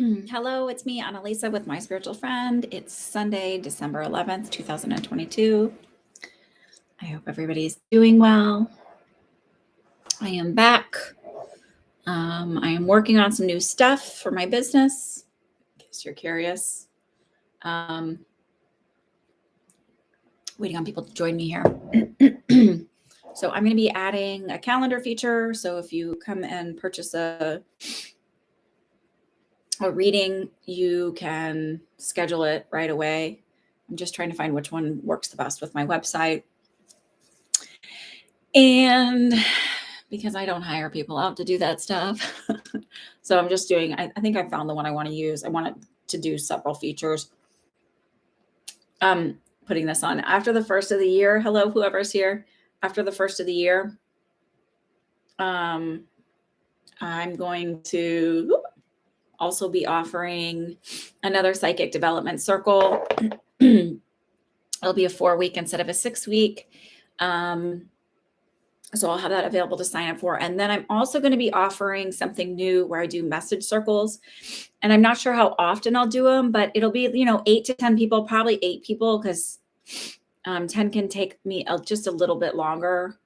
Hello, it's me, Annalisa, with my spiritual friend. It's Sunday, December 11th, 2022. I hope everybody's doing well. I am back. I am working on some new stuff for my business, in case you're curious. Waiting on people to join me here. So I'm going to be adding a calendar feature. So if you come and purchase a reading, you can schedule it right away. I'm just trying to find which one works the best with my website. And because I don't hire people out to do that stuff. So I'm just doing, I think I found the one I want to use. I wanted to do several features. Putting this on after the first of the year. Hello, whoever's here. After the first of the year, I'm going to also be offering another psychic development circle. It'll be a 4-week instead of a 6-week. So I'll have that available to sign up for. And then I'm also going to be offering something new where I do message circles. And I'm not sure how often I'll do them, but it'll be, 8 to 10 people, probably 8 people, because 10 can take me just a little bit longer.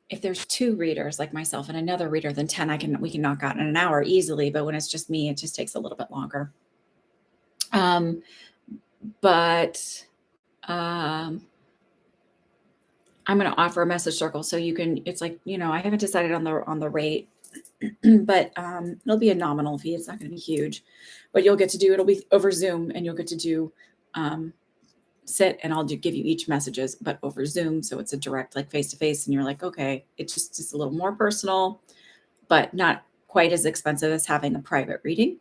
If there's 2 readers like myself and another reader, then 10 we can knock out in an hour easily. But when it's just me, it just takes a little bit longer. I'm going to offer a message circle. So you can, it's like, I haven't decided on the rate, but it'll be a nominal fee. It's not going to be huge, but it'll be over Zoom, and you'll get to do sit, and I'll give you each messages, but over Zoom. So it's a direct, like face-to-face, and you're like, okay, it's just a little more personal, but not quite as expensive as having a private reading.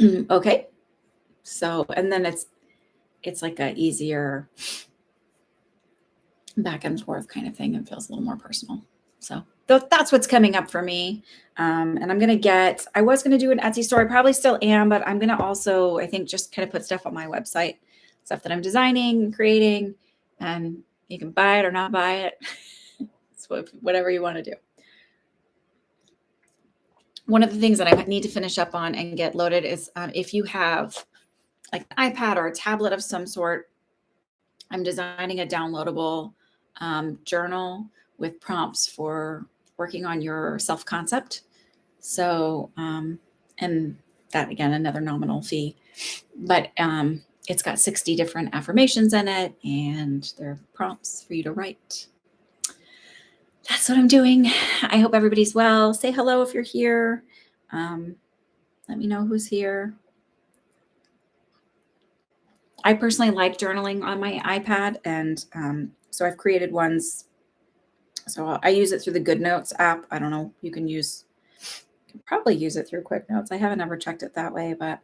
Okay. So, and then it's like a easier back and forth kind of thing. It feels a little more personal. So that's what's coming up for me. And I was going to do an Etsy store. I probably still am, but I'm going to also, I think, just kind of put stuff on my website, stuff that I'm designing and creating, and you can buy it or not buy it. So whatever you want to do. One of the things that I need to finish up on and get loaded is if you have like an iPad or a tablet of some sort, I'm designing a downloadable journal with prompts for working on your self-concept. So, and that, again, another nominal fee, but it's got 60 different affirmations in it, and they're prompts for you to write. That's what I'm doing. I hope everybody's well. Say hello if you're here. Let me know who's here. I personally like journaling on my iPad, and so I've created ones. So I use it through the Good Notes app. I don't know. You can probably use it through Quick Notes. I haven't ever checked it that way, but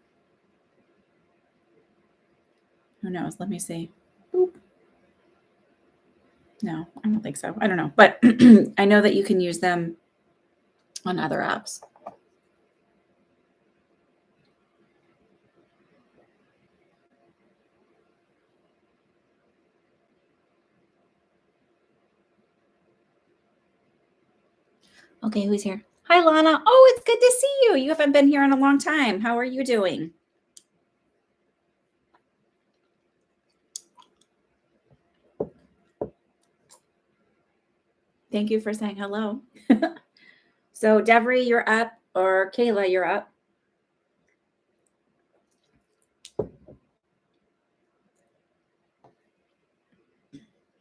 who knows? Let me see. Boop. No, I don't think so. I don't know, but I know that you can use them on other apps. Okay, who's here? Hi, Lana. Oh, it's good to see you. You haven't been here in a long time. How are you doing? Thank you for saying hello. So, Devery, you're up, or Kayla, you're up.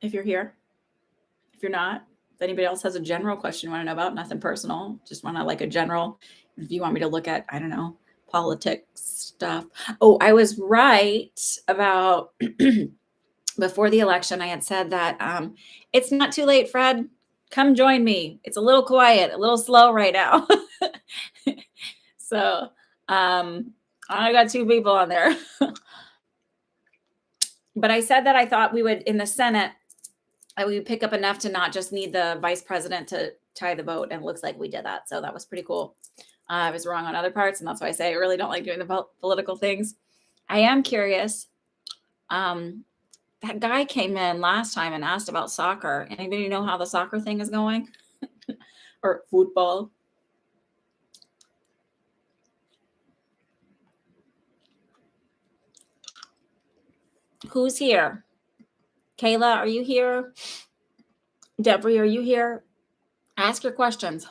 If you're here. If you're not, if anybody else has a general question you want to know about, nothing personal, just want to like a general, if you want me to look at, I don't know, politics stuff. Oh, I was right about before the election. I had said that it's not too late, Fred. Come join me. It's a little quiet, a little slow right now. So I got 2 people on there. But I said that I thought we would, in the Senate, we would pick up enough to not just need the vice president to tie the vote. And it looks like we did that. So that was pretty cool. I was wrong on other parts. And that's why I say I really don't like doing the political things. I am curious. That guy came in last time and asked about soccer. Anybody know how the soccer thing is going? or football. Who's here? Kayla, are you here? Deborah, are you here? Ask your questions.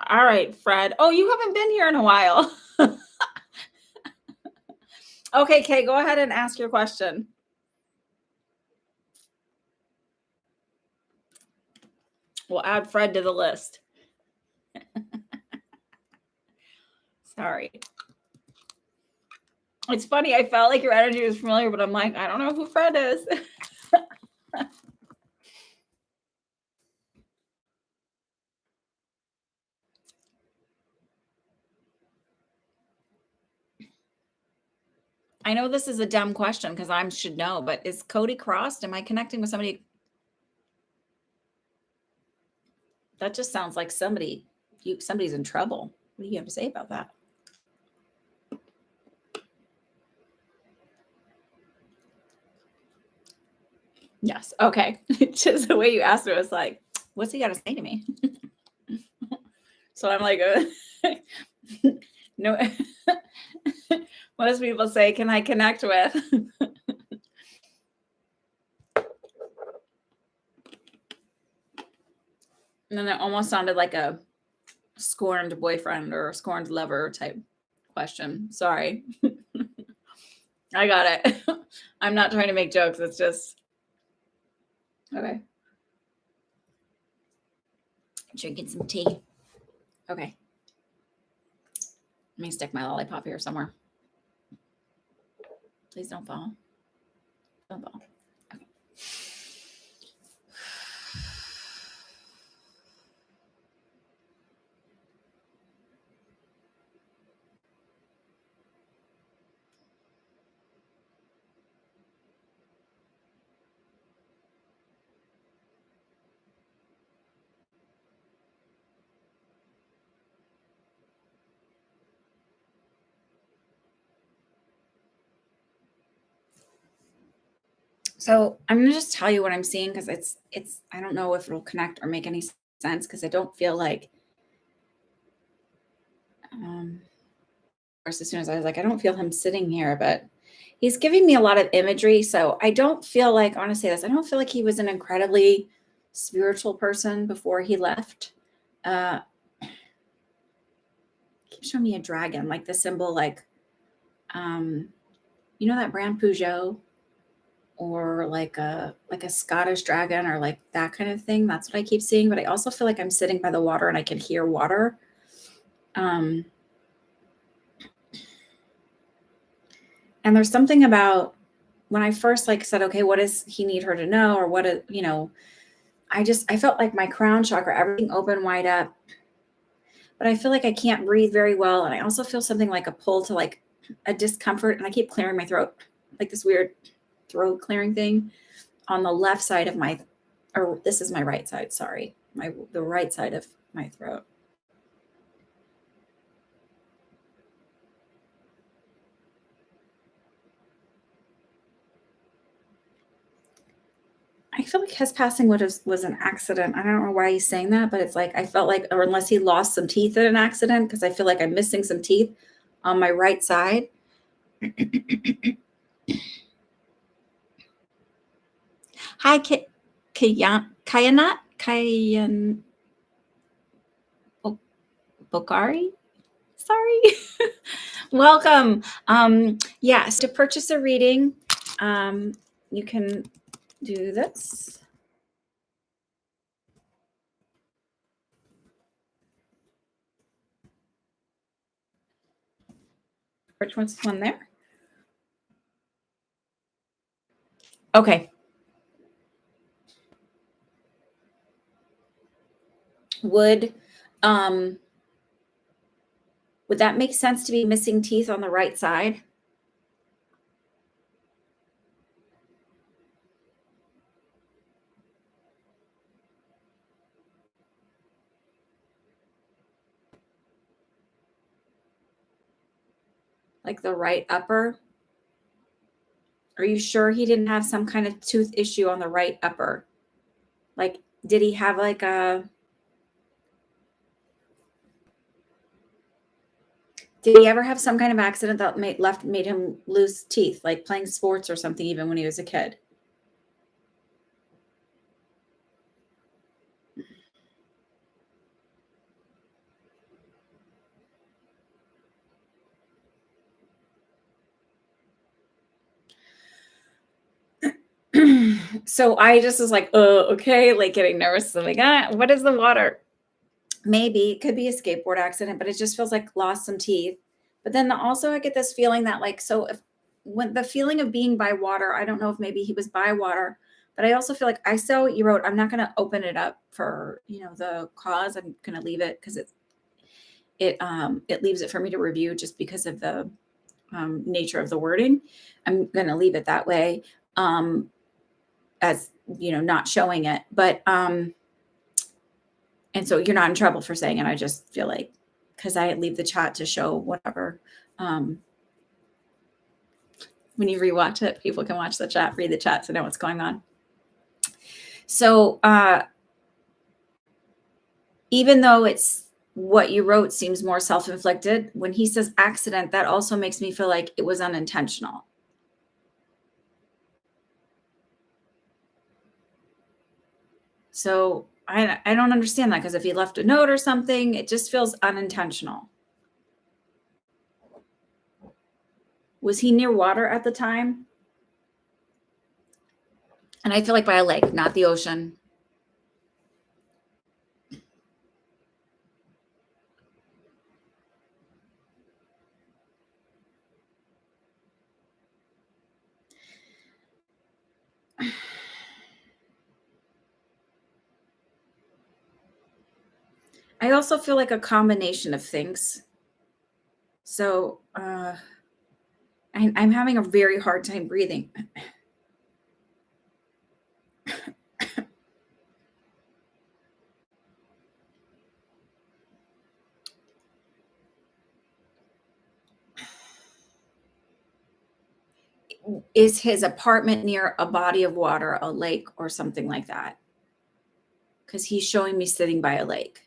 All right, Fred. Oh, you haven't been here in a while. Okay, Kay, go ahead and ask your question. We'll add Fred to the list. Sorry. It's funny. I felt like your energy was familiar, but I'm like, I don't know who Fred is. I know this is a dumb question because I should know, but is Cody crossed? Am I connecting with somebody? That just sounds like somebody's in trouble. What do you have to say about that? Yes. Okay. Just the way you asked it was like, what's he got to say to me? So I'm like, no. Most people say, can I connect with? And then it almost sounded like a scorned boyfriend or a scorned lover type question. Sorry. I got it. I'm not trying to make jokes. It's just, okay. Drinking some tea. Okay. Let me stick my lollipop here somewhere. Please don't fall. Don't fall. Okay. So I'm going to just tell you what I'm seeing because it's I don't know if it'll connect or make any sense because I don't feel like as soon as I was like, I don't feel him sitting here, but he's giving me a lot of imagery. So I don't feel like, I want to say this, I don't feel like he was an incredibly spiritual person before he left. Keep showing me a dragon, like the symbol, like, you know, that brand Peugeot or like a Scottish dragon or like that kind of thing. That's what I keep seeing. But I also feel like I'm sitting by the water and I can hear water. And there's something about when I first like said, okay, what does he need her to know? Or what, you know, I felt like my crown chakra, everything open wide up, but I feel like I can't breathe very well. And I also feel something like a pull to like a discomfort. And I keep clearing my throat, like this weird throat clearing thing on the left side of my, or this is my right side. Sorry. The right side of my throat. I feel like his passing was an accident. I don't know why he's saying that, but it's like I felt like, or unless he lost some teeth in an accident, because I feel like I'm missing some teeth on my right side. Hi, Kayanat Bokari. Sorry. Welcome. Yes, to purchase a reading, you can do this. Which one's the one there? Okay. Would that make sense to be missing teeth on the right side? Like the right upper? Are you sure he didn't have some kind of tooth issue on the right upper? Like, did he have like did he ever have some kind of accident that made him lose teeth, like playing sports or something, even when he was a kid? So I just was like, okay, like getting nervous. I'm like, what is the water? Maybe it could be a skateboard accident, but it just feels like lost some teeth. But then also I get this feeling that like, so if when the feeling of being by water, I don't know if maybe he was by water, but I also feel like I saw what you wrote. I'm not going to open it up for, the cause. I'm going to leave it because it leaves it for me to review just because of the nature of the wording. I'm going to leave it that way. As not showing it, but and so you're not in trouble for saying it. I just feel like because I leave the chat to show whatever. When you rewatch it, people can watch the chat, read the chat to know what's going on. So even though it's what you wrote seems more self-inflicted, when he says accident, that also makes me feel like it was unintentional. So I don't understand that, because if he left a note or something, it just feels unintentional. Was he near water at the time? And I feel like by a lake, not the ocean. I also feel like a combination of things. So I'm having a very hard time breathing. Is his apartment near a body of water, a lake, or something like that? Because he's showing me sitting by a lake.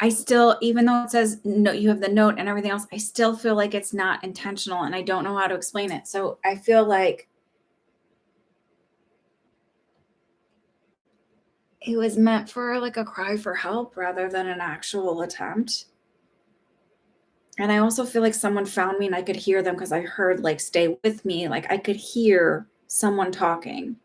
I still, even though it says no, you have the note and everything else, I still feel like it's not intentional, and I don't know how to explain it. So I feel like it was meant for like a cry for help rather than an actual attempt. And I also feel like someone found me and I could hear them, because I heard like stay with me. Like I could hear someone talking.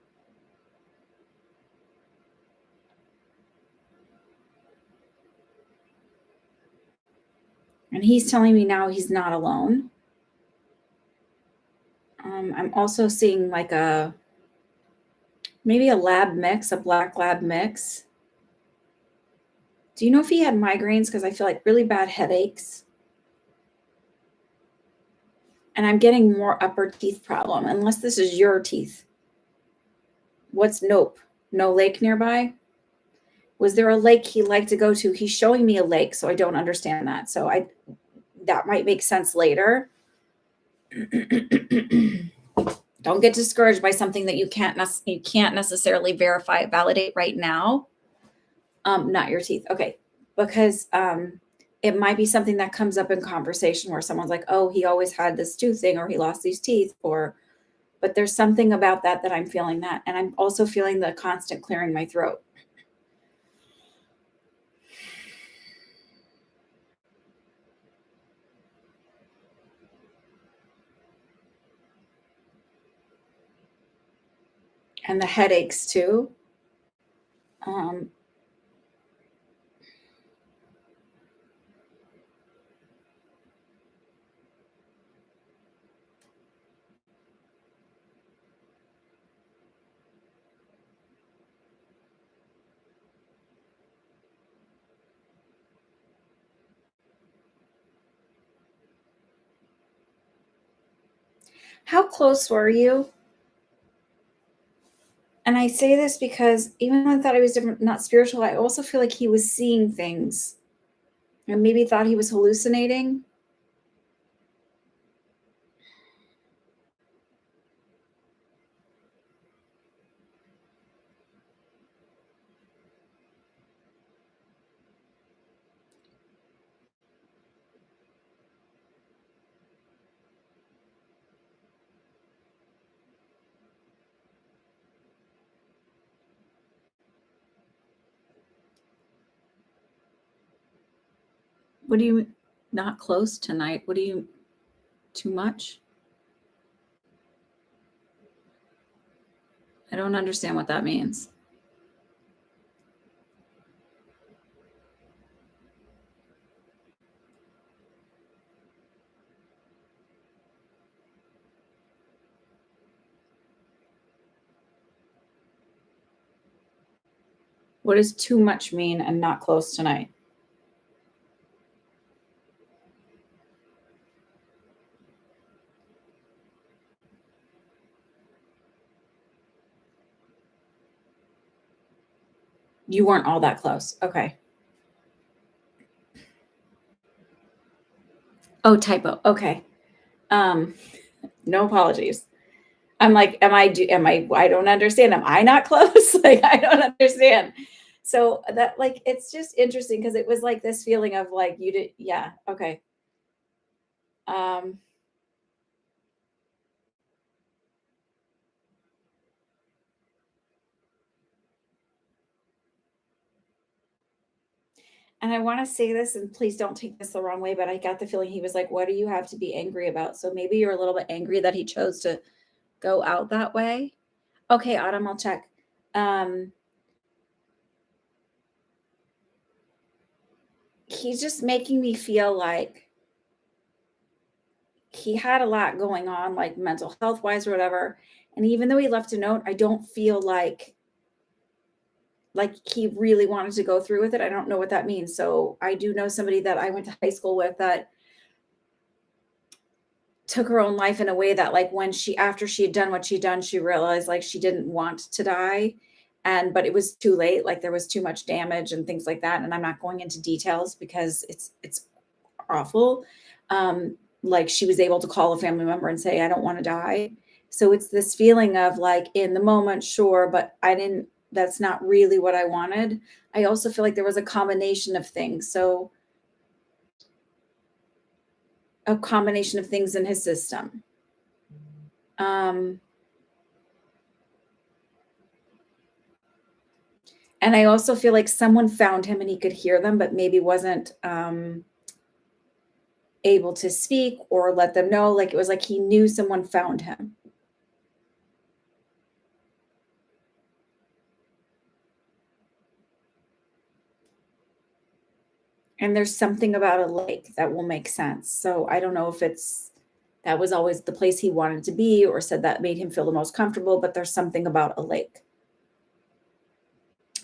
And he's telling me now he's not alone. I'm also seeing like maybe a lab mix, a black lab mix. Do you know if he had migraines? Because I feel like really bad headaches. And I'm getting more upper teeth problem, unless this is your teeth. What's nope? No lake nearby? Was there a lake he liked to go to? He's showing me a lake, so I don't understand that. So that might make sense later. Don't get discouraged by something that you can't necessarily verify, validate right now. Not your teeth. Okay. Because it might be something that comes up in conversation where someone's like, oh, he always had this tooth thing, or he lost these teeth, but there's something about that I'm feeling that. And I'm also feeling the constant clearing my throat. And the headaches too. How close were you? And I say this because even though I thought he was different, not spiritual, I also feel like he was seeing things and maybe thought he was hallucinating. What do you not close tonight? What do you too much? I don't understand what that means. What does too much mean and not close tonight? You weren't all that close. Okay. Oh, typo. Okay. Um, no apologies. I'm like, I don't understand. Am I not close? Like, I don't understand. So that, like, it's just interesting because it was like this feeling of like, you did, yeah, okay. Um, and I want to say this, and please don't take this the wrong way, but I got the feeling he was like, what do you have to be angry about? So maybe you're a little bit angry that he chose to go out that way. Okay, Autumn, I'll check. Um, he's just making me feel like he had a lot going on, like mental health wise or whatever. And even though he left a note, I don't feel like he really wanted to go through with it. I don't know what that means. So I do know somebody that I went to high school with that took her own life in a way that, like, when she after she had done what she'd done, she realized like she didn't want to die. And but it was too late, like there was too much damage and things like that. And I'm not going into details because it's awful. Like she was able to call a family member and say, I don't want to die. So it's this feeling of like in the moment, sure, but I didn't, that's not really what I wanted. I also feel like there was a combination of things. So a combination of things in his system. Um, and I also feel like someone found him and he could hear them, but maybe wasn't able to speak or let them know. Like it was like he knew someone found him. And there's something about a lake that will make sense. So I don't know if it's that was always the place he wanted to be or said that made him feel the most comfortable, but there's something about a lake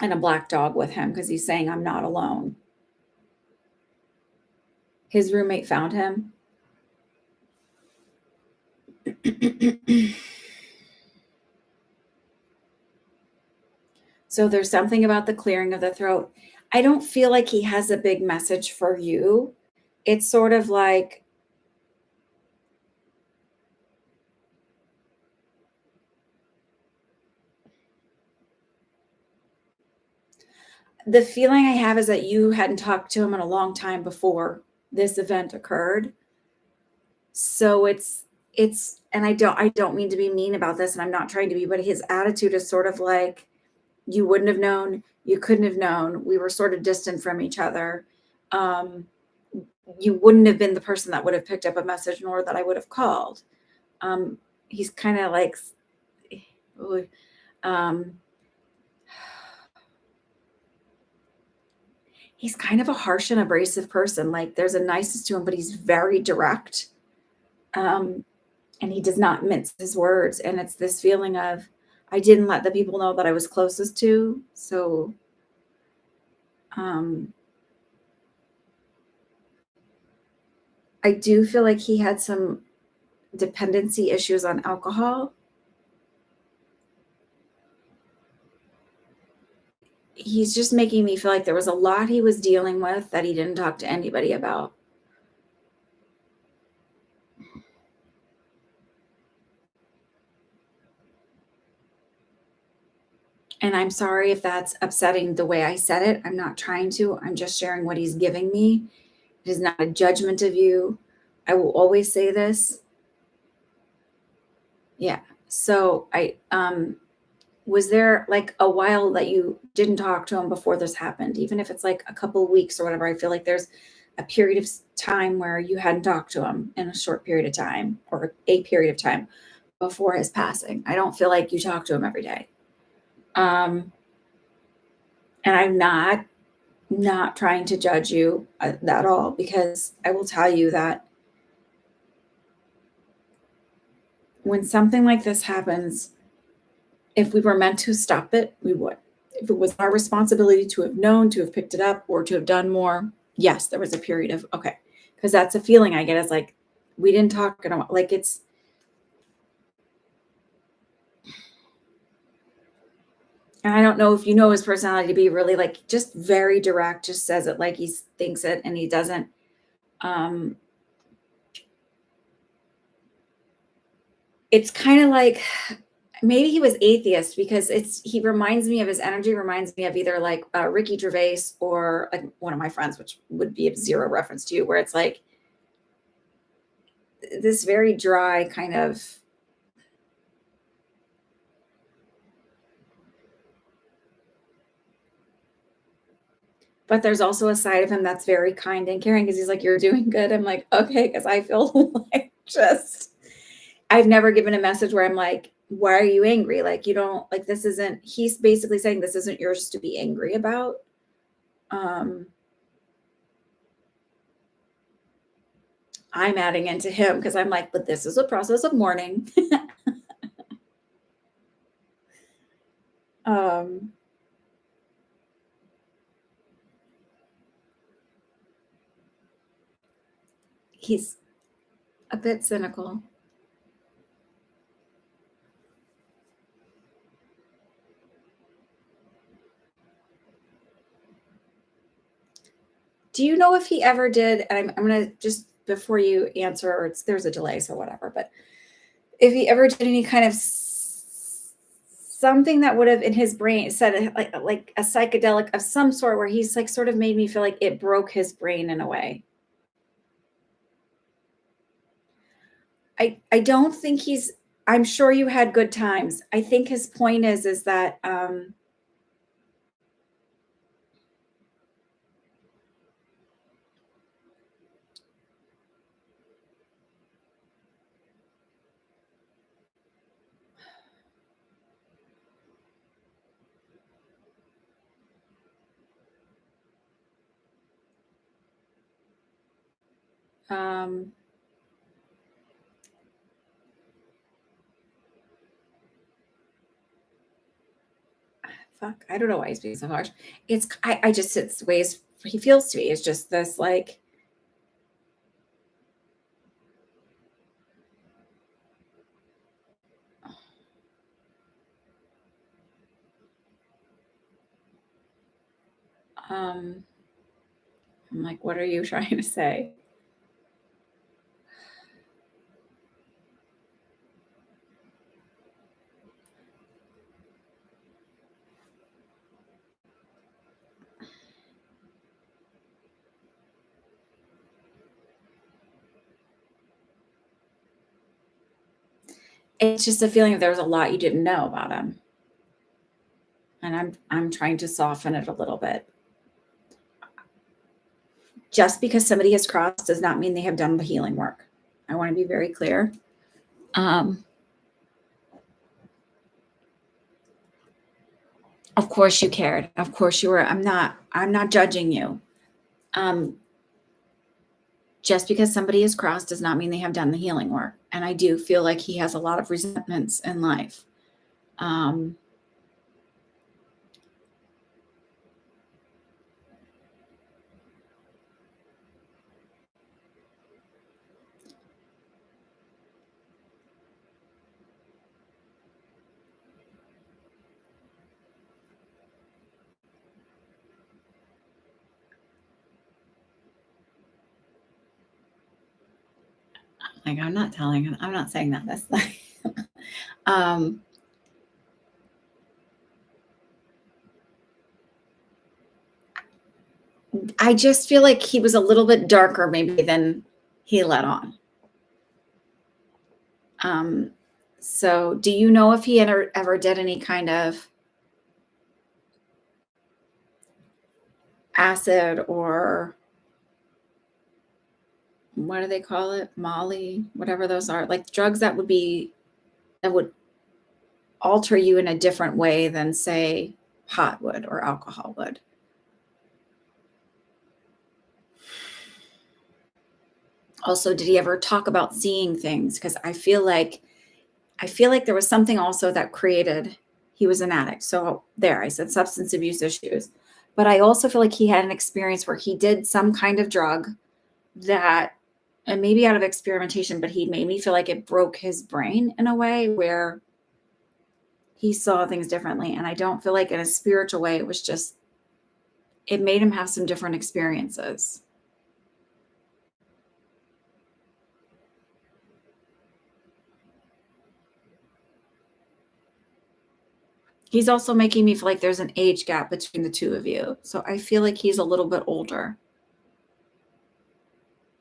and a black dog with him because he's saying, I'm not alone. His roommate found him. So there's something about the clearing of the throat. I don't feel like he has a big message for you. It's sort of like the feeling I have is that you hadn't talked to him in a long time before this event occurred. So it's and I don't mean to be mean about this and I'm not trying to be, but his attitude is sort of like you wouldn't have known, you couldn't have known. We were sort of distant from each other. Um, you wouldn't have been the person that would have picked up a message nor that I would have called. Um, he's kind of like um, he's kind of a harsh and abrasive person. Like there's a niceness to him, but he's very direct. Um, and he does not mince his words. And it's this feeling of, I didn't let the people know that I was closest to. So, um, I do feel like he had some dependency issues on alcohol. he's just making me feel like there was a lot he was dealing with that he didn't talk to anybody about. And I'm sorry if that's upsetting the way I said it. I'm not trying to. I'm just sharing what he's giving me. It is not a judgment of you. I will always say this. Yeah. So was there like a while that you didn't talk to him before this happened? Even if it's like a couple of weeks or whatever, I feel like there's a period of time where you hadn't talked to him in a short period of time or a period of time before his passing. I don't feel like you talk to him every day. Um, and I'm not trying to judge you at all, because I will tell you that when something like this happens, if we were meant to stop it, we would. If it was our responsibility to have known, to have picked it up, or to have done more, yes, there was a period of, okay. Because that's a feeling I get, is like, we didn't talk in a while. Like, it's, and I don't know if you know his personality to be really like just very direct, just says it like he thinks it, and he doesn't. Um, it's kind of like, maybe he was atheist, because he reminds me of, his energy reminds me of either like Ricky Gervais or like one of my friends, which would be of zero reference to you, where it's like this very dry kind of, but there's also a side of him that's very kind and caring, because he's like, you're doing good. I'm like, okay, because I feel like just, I've never given a message where I'm like, why are you angry? Like, you don't, like, this isn't, he's basically saying this isn't yours to be angry about. Um, I'm adding into him because I'm like, but this is a process of mourning. um, he's a bit cynical. Do you know if he ever did? And I'm going to just, before you answer, or there's a delay, so whatever, but if he ever did any kind of something that would have in his brain said like a psychedelic of some sort, where he's like sort of made me feel like it broke his brain in a way. I don't think he's, I'm sure you had good times. I think his point is that um fuck, I don't know why he's being so harsh. It's I just, it's the ways he feels to me. It's just this like, um I'm like, what are you trying to say? It's just a feeling that there's a lot you didn't know about him. And I'm trying to soften it a little bit. Just because somebody has crossed does not mean they have done the healing work. I want to be very clear. Um, of course you cared. Of course you were. I'm not judging you. Um, just because somebody has crossed does not mean they have done the healing work. And I do feel like he has a lot of resentments in life. Um, Like, I'm not telling him, I'm not saying that. That's like, um, I just feel like he was a little bit darker maybe than he let on. Um, so do you know if he ever did any kind of acid or what do they call it? Molly, whatever those are, like drugs that would alter you in a different way than say pot would or alcohol would. Also, did he ever talk about seeing things? Because I feel like there was something also that created he was an addict. So there, I said substance abuse issues. But I also feel like he had an experience where he did some kind of drug that, and maybe out of experimentation, but he made me feel like it broke his brain in a way where he saw things differently. And I don't feel like in a spiritual way, it was just, it made him have some different experiences. He's also making me feel like there's an age gap between the two of you. So I feel like he's a little bit older.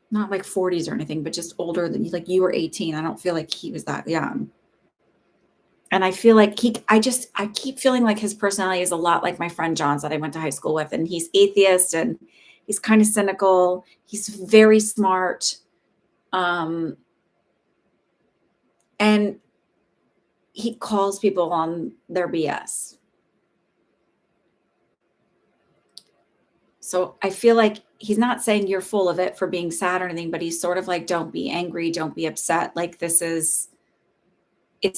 Not like 40s or anything, but just older than like you were 18. I don't feel like he was that young. And I feel like I keep feeling like his personality is a lot like my friend John's that I went to high school with. And he's atheist and he's kind of cynical. He's very smart. Um, and he calls people on their BS. So I feel like he's not saying you're full of it for being sad or anything, but he's sort of like, don't be angry, don't be upset. Like it's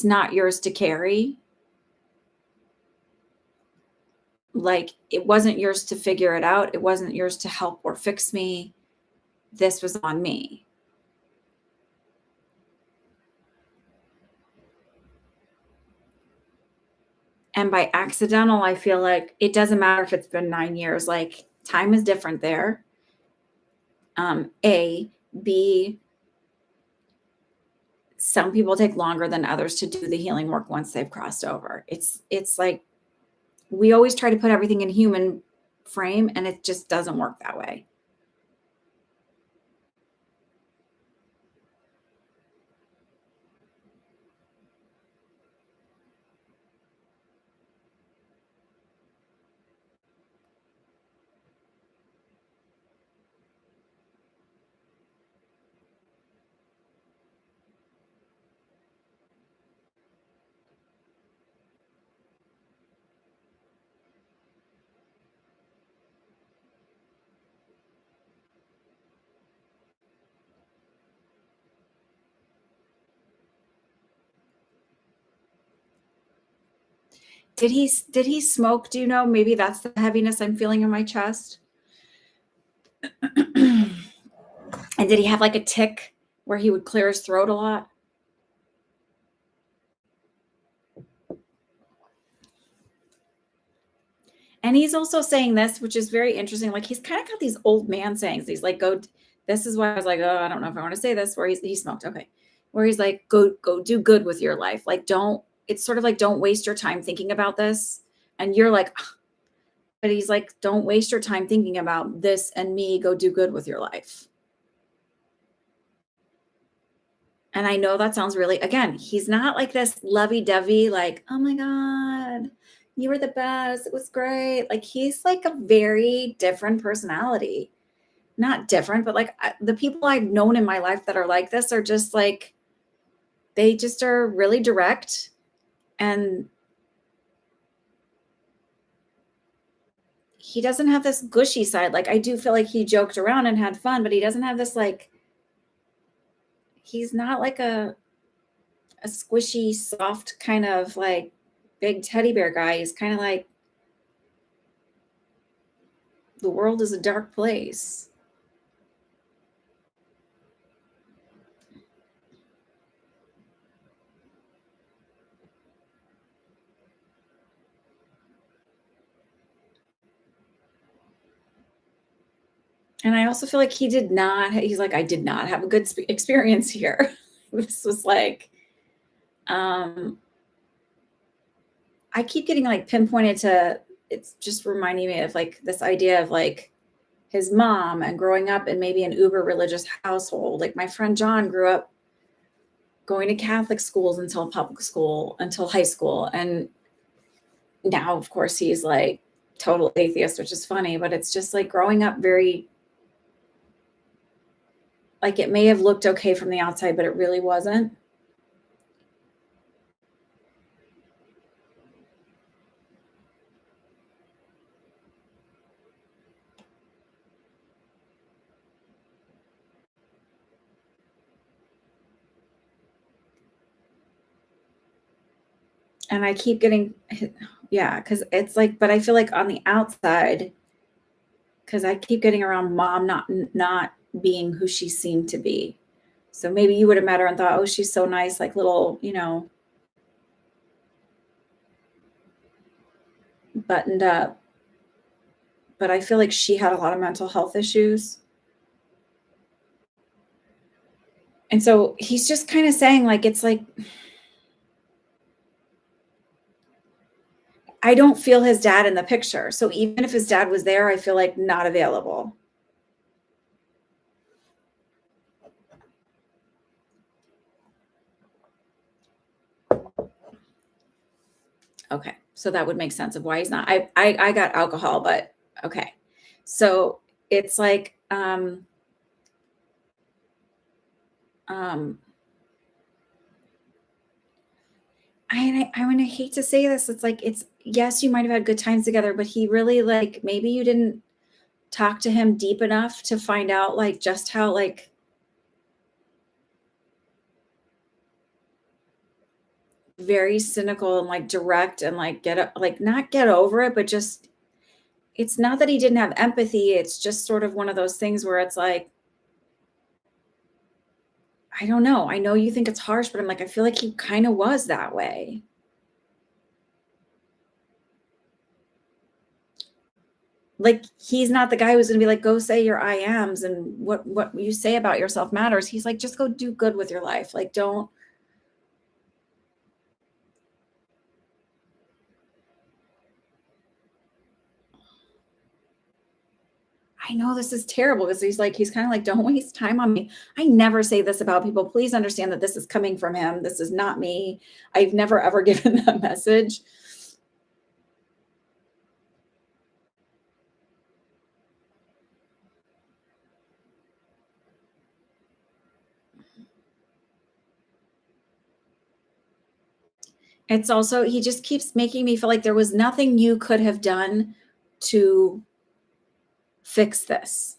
not yours to carry. Like it wasn't yours to figure it out. It wasn't yours to help or fix me. This was on me. And by accidental, I feel like it doesn't matter if it's been 9 years, like time is different there. A, B, some people take longer than others to do the healing work once they've crossed over. It's like we always try to put everything in human frame and it just doesn't work that way. Did he smoke? Do you know? Maybe that's the heaviness I'm feeling in my chest. And did he have like a tick where he would clear his throat a lot? And he's also saying this, which is very interesting. Like he's kind of got these old man sayings. He's like, go, this is why I was like, oh, I don't know if I want to say this, where he smoked. Okay. Where he's like, go do good with your life. Like, it's sort of like, don't waste your time thinking about this. And you're like, "Ugh." But he's like, don't waste your time thinking about this and me, go do good with your life. And I know that sounds really, again, he's not like this lovey-dovey, like, oh my God, you were the best. It was great. Like he's like a very different personality. Not different, but like the people I've known in my life that are like this are just like, they just are really direct. And he doesn't have this gushy side. Like I do feel like he joked around and had fun, but he doesn't have this like, he's not like a squishy, soft kind of like big teddy bear guy. He's kind of like, the world is a dark place. And I also feel like he's like, I did not have a good experience here. This was like, um, I keep getting like pinpointed to, it's just reminding me of like this idea of like his mom and growing up in maybe an uber religious household. Like my friend John grew up going to Catholic schools until public school, until high school. And now, of course, he's like total atheist, which is funny, but it's just like growing up very, like it may have looked okay from the outside, but it really wasn't. And I keep getting, yeah, because it's like, but I feel like on the outside, because I keep getting around mom not being who she seemed to be. So maybe you would have met her and thought, oh, she's so nice, like little, buttoned up. But I feel like she had a lot of mental health issues. And so he's just kind of saying, like, it's like, I don't feel his dad in the picture. So even if his dad was there, I feel like not available. Okay. So that would make sense of why he's not. I got alcohol, but okay. So it's like, um, I mean, I hate to say this. It's like, it's, yes, you might have had good times together, but he really, like, maybe you didn't talk to him deep enough to find out like just how like very cynical and like direct and like like not get over it, but just, it's not that he didn't have empathy. It's just sort of one of those things where it's like, I don't know. I know you think it's harsh, but I'm like, I feel like he kind of was that way. Like he's not the guy who's going to be like, go say your I ams and what you say about yourself matters. He's like, just go do good with your life. Like, don't. I know this is terrible because he's kind of like, don't waste time on me. I never say this about people. Please understand that this is coming from him. This is not me. I've never ever given that message. It's also, he just keeps making me feel like there was nothing you could have done to fix this.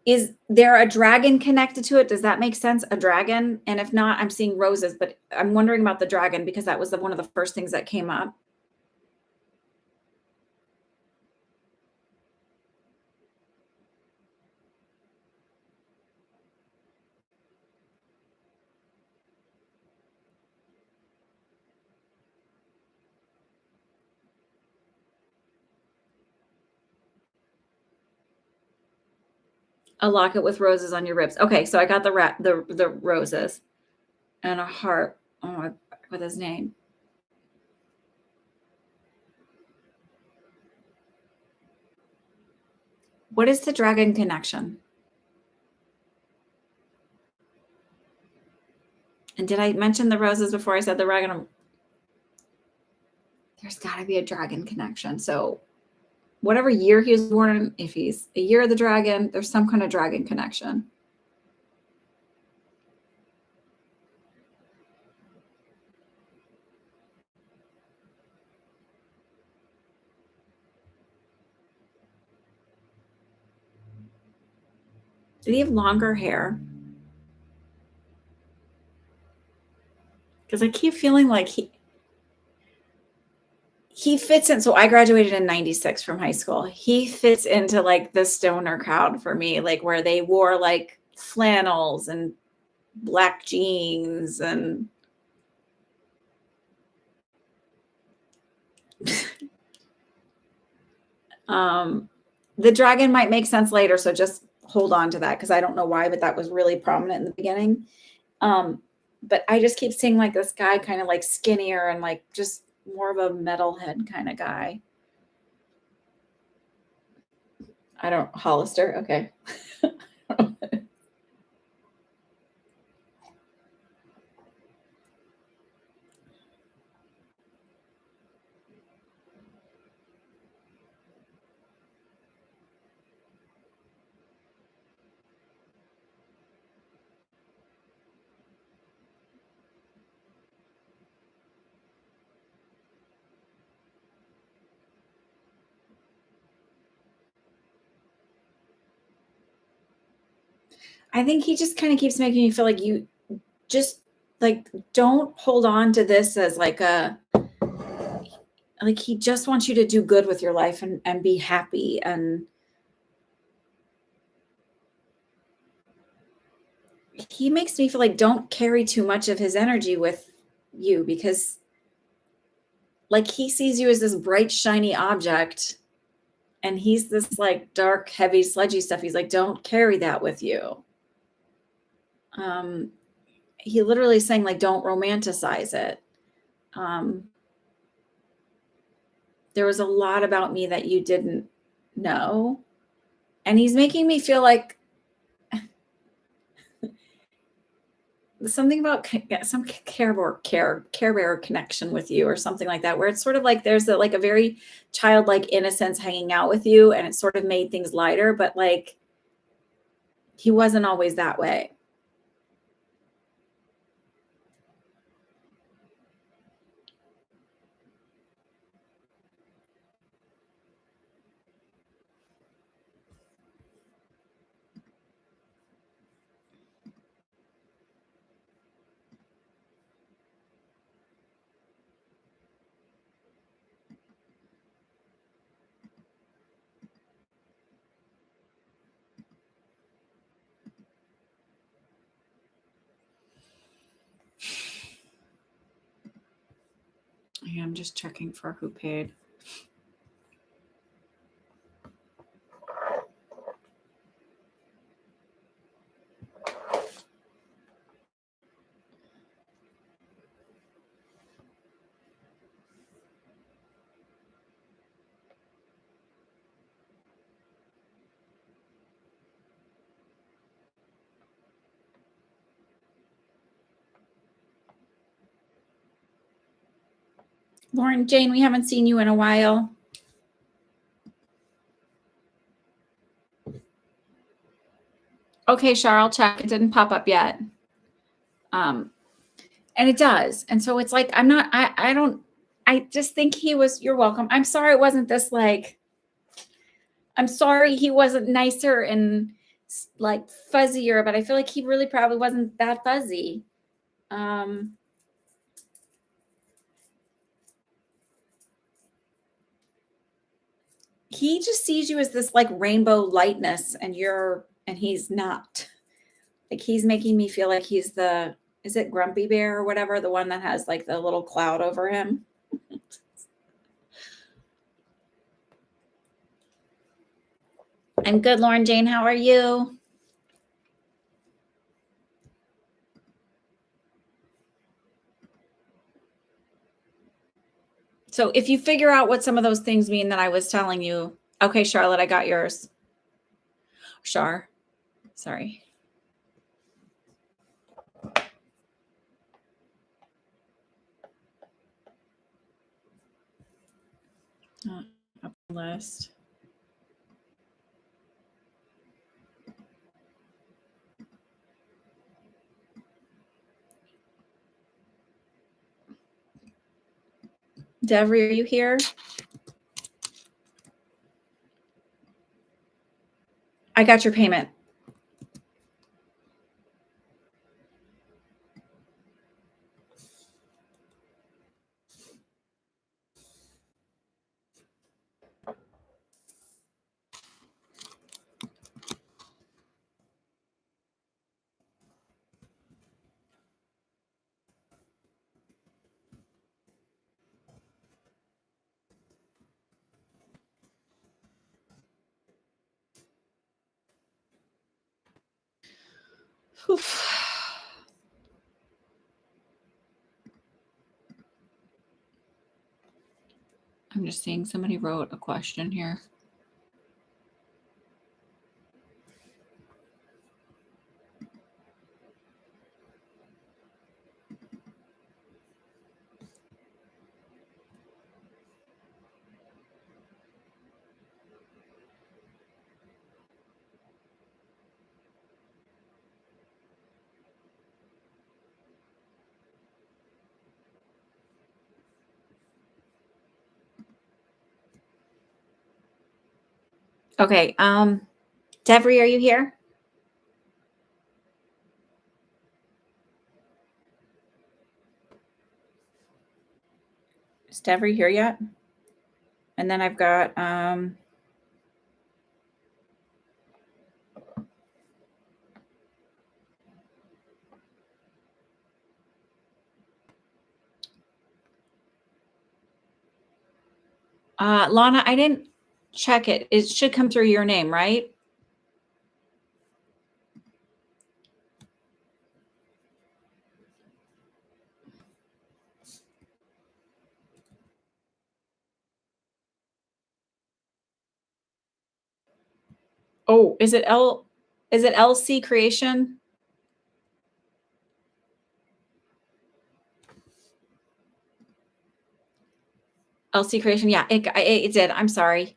Is there a dragon connected to it? Does that make sense? A dragon? And if not, I'm seeing roses, but I'm wondering about the dragon because that was one of the first things that came up. A locket with roses on your ribs. Okay, so I got the roses and a heart. Oh, with his name. What is the dragon connection? And did I mention the roses before I said the dragon? There's got to be a dragon connection. So whatever year he was born in, if he's a year of the dragon, there's some kind of dragon connection. Did he have longer hair? Because I keep feeling like he fits in. So I graduated in 96 from high school. He fits into like the stoner crowd for me, like where they wore like flannels and black jeans and the dragon might make sense later. So just hold on to that because I don't know why, but that was really prominent in the beginning. But I just keep seeing like this guy kind of like skinnier and like just more of a metalhead kind of guy. Hollister. Okay. I think he just kind of keeps making me feel like you just like don't hold on to this as like he just wants you to do good with your life and be happy. And he makes me feel like don't carry too much of his energy with you because like he sees you as this bright, shiny object and he's this like dark, heavy, sludgy stuff. He's like, don't carry that with you. He literally saying like, don't romanticize it. There was a lot about me that you didn't know. And he's making me feel like something about some care bear connection with you or something like that, where it's sort of like there's like a very childlike innocence hanging out with you and it sort of made things lighter, but like he wasn't always that way. Yeah, I'm just checking for who paid. Lauren, Jane, we haven't seen you in a while. Okay, Char, I'll check. It didn't pop up yet. And it does. And so it's like, I just think you're welcome. I'm sorry it wasn't this like, I'm sorry he wasn't nicer and like fuzzier, but I feel like he really probably wasn't that fuzzy. He just sees you as this like rainbow lightness and he's not. Like he's making me feel like he's is it Grumpy Bear or whatever, the one that has like the little cloud over him? I'm good, Lauren Jane. How are you? So if you figure out what some of those things mean that I was telling you, okay, Charlotte, I got yours. Char, sorry. Up the list. Devery, are you here? I got your payment. Oof. I'm just seeing somebody wrote a question here. Okay. Devery, are you here? Is Devery here yet? And then I've got Lana, I didn't check it. It should come through your name, right? Oh, is it LC Creation? LC Creation. Yeah, it did. I'm sorry.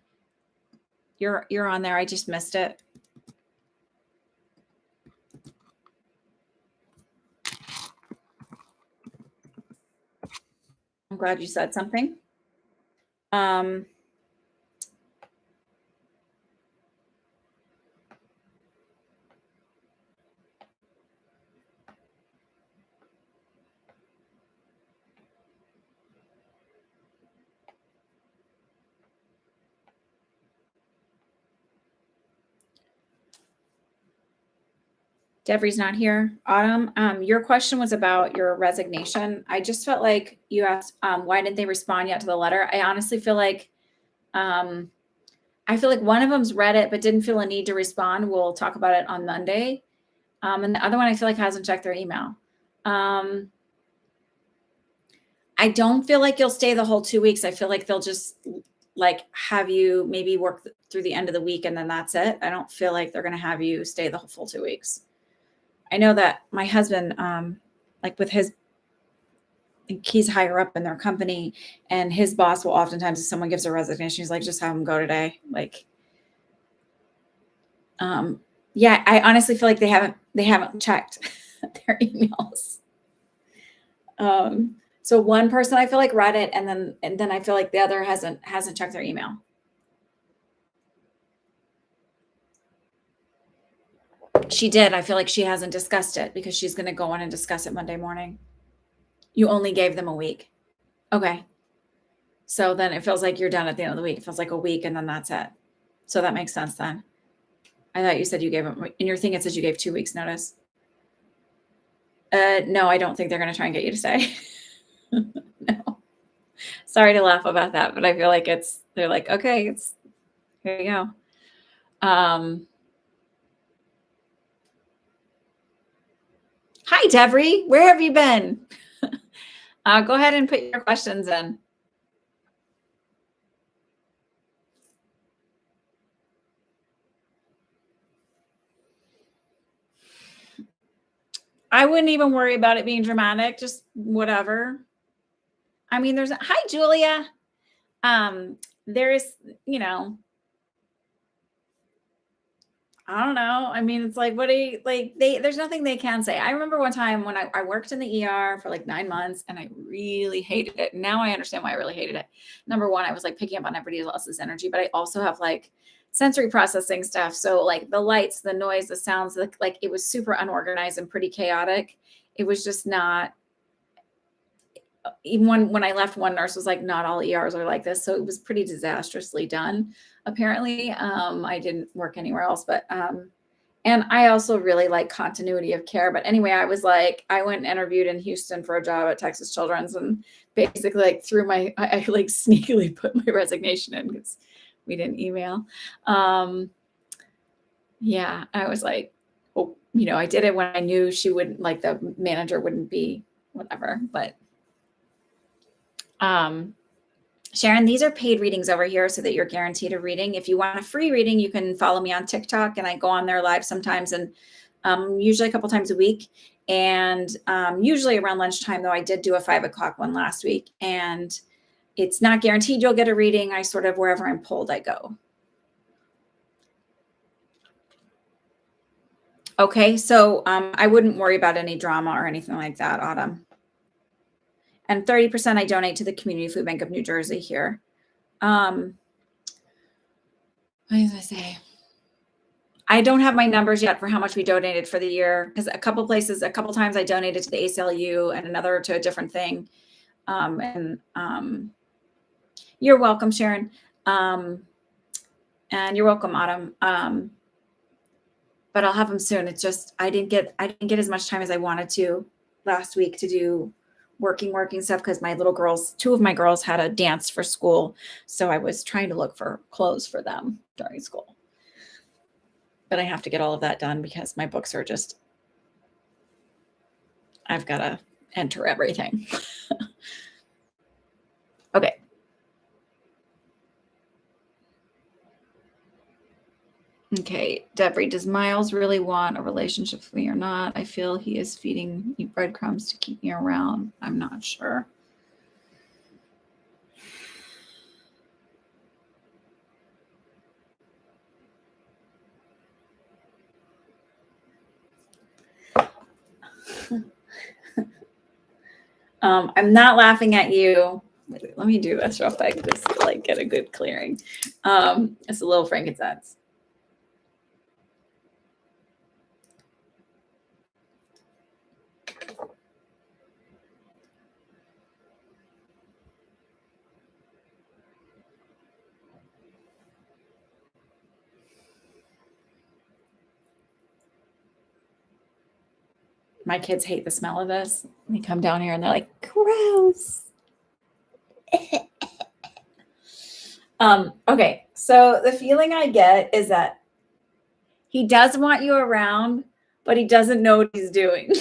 You're on there. I just missed it. I'm glad you said something. Devery's not here. Autumn, your question was about your resignation. I just felt like you asked, why didn't they respond yet to the letter? I honestly feel like, one of them's read it, but didn't feel a need to respond. We'll talk about it on Monday. And the other one, I feel like hasn't checked their email. I don't feel like you'll stay the whole 2 weeks. I feel like they'll just like have you maybe work through the end of the week and then that's it. I don't feel like they're going to have you stay the full 2 weeks. I know that my husband, like with his, he's higher up in their company, and his boss will oftentimes, if someone gives a resignation, he's like, just have them go today. Like, yeah, I honestly feel like they haven't checked their emails. So one person I feel like read it, and then I feel like the other hasn't checked their email. She did. I feel like she hasn't discussed it because she's going to go on and discuss it Monday morning. You only gave them a week. Okay. So then it feels like you're done at the end of the week. It feels like a week and then that's it. So that makes sense then. I thought you said you gave them, in your thing it says you gave 2 weeks notice. No, I don't think they're going to try and get you to stay. No. Sorry to laugh about that, but I feel like they're like, okay, here you go. Hi, Devery. Where have you been? Go ahead and put your questions in. I wouldn't even worry about it being dramatic, just whatever. I mean, hi, Julia. There's, I don't know. I mean, it's like, what do you like? There's nothing they can say. I remember one time when I worked in the ER for like 9 months and I really hated it. Now I understand why I really hated it. Number one, I was like picking up on everybody else's energy, but I also have like sensory processing stuff. So like the lights, the noise, the sounds, like it was super unorganized and pretty chaotic. It was just not, even when I left, one nurse was like, not all ERs are like this. So it was pretty disastrously done. Apparently, I didn't work anywhere else, but, and I also really like continuity of care. But anyway, I went and interviewed in Houston for a job at Texas Children's, and basically like I like sneakily put my resignation in because we didn't email. Yeah, I was like, oh, I did it when I knew she wouldn't, like the manager wouldn't be whatever, but Sharon, these are paid readings over here so that you're guaranteed a reading. If you want a free reading, you can follow me on TikTok, and I go on there live sometimes, and usually a couple times a week. And usually around lunchtime, though I did do a 5 o'clock one last week, and it's not guaranteed you'll get a reading. I sort of, wherever I'm pulled, I go. Okay, so I wouldn't worry about any drama or anything like that, Autumn. And 30% I donate to the Community Food Bank of New Jersey here. What did I say? I don't have my numbers yet for how much we donated for the year, because a couple times I donated to the ACLU and another to a different thing. You're welcome, Sharon. And you're welcome, Autumn. But I'll have them soon. It's just I didn't get as much time as I wanted to last week to do working stuff, because my little girls, 2 of my girls had a dance for school, so I was trying to look for clothes for them during school. But I have to get all of that done because my books are just, I've got to enter everything. Okay. Okay, Deborah, does Miles really want a relationship with me or not? I feel he is feeding me breadcrumbs to keep me around. I'm not sure. I'm not laughing at you. Let me do this real quick, just to like get a good clearing. It's a little frankincense. My kids hate the smell of this. They come down here and they're like, gross. Okay, so the feeling I get is that he does want you around, but he doesn't know what he's doing.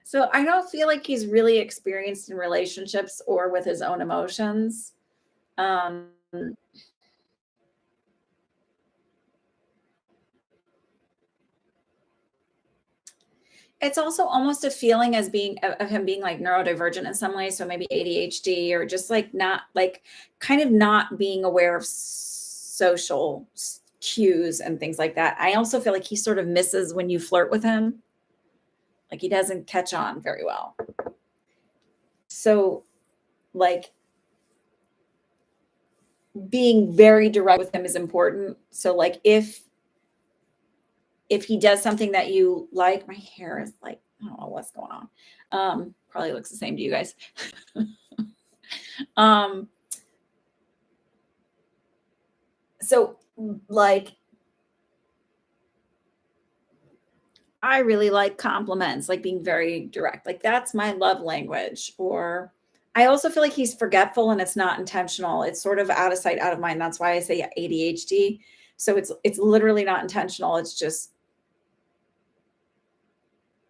So I don't feel like he's really experienced in relationships or with his own emotions. It's also almost a feeling as being of him being like neurodivergent in some ways. So maybe ADHD, or just like not like kind of not being aware of social cues and things like that. I also feel like he sort of misses when you flirt with him. Like he doesn't catch on very well. So like being very direct with him is important. So like if he does something that you like, my hair is like, I don't know what's going on. Probably looks the same to you guys. So like, I really like compliments, like being very direct. Like that's my love language. Or I also feel like he's forgetful and it's not intentional. It's sort of out of sight, out of mind. That's why I say ADHD. So it's literally not intentional. It's just,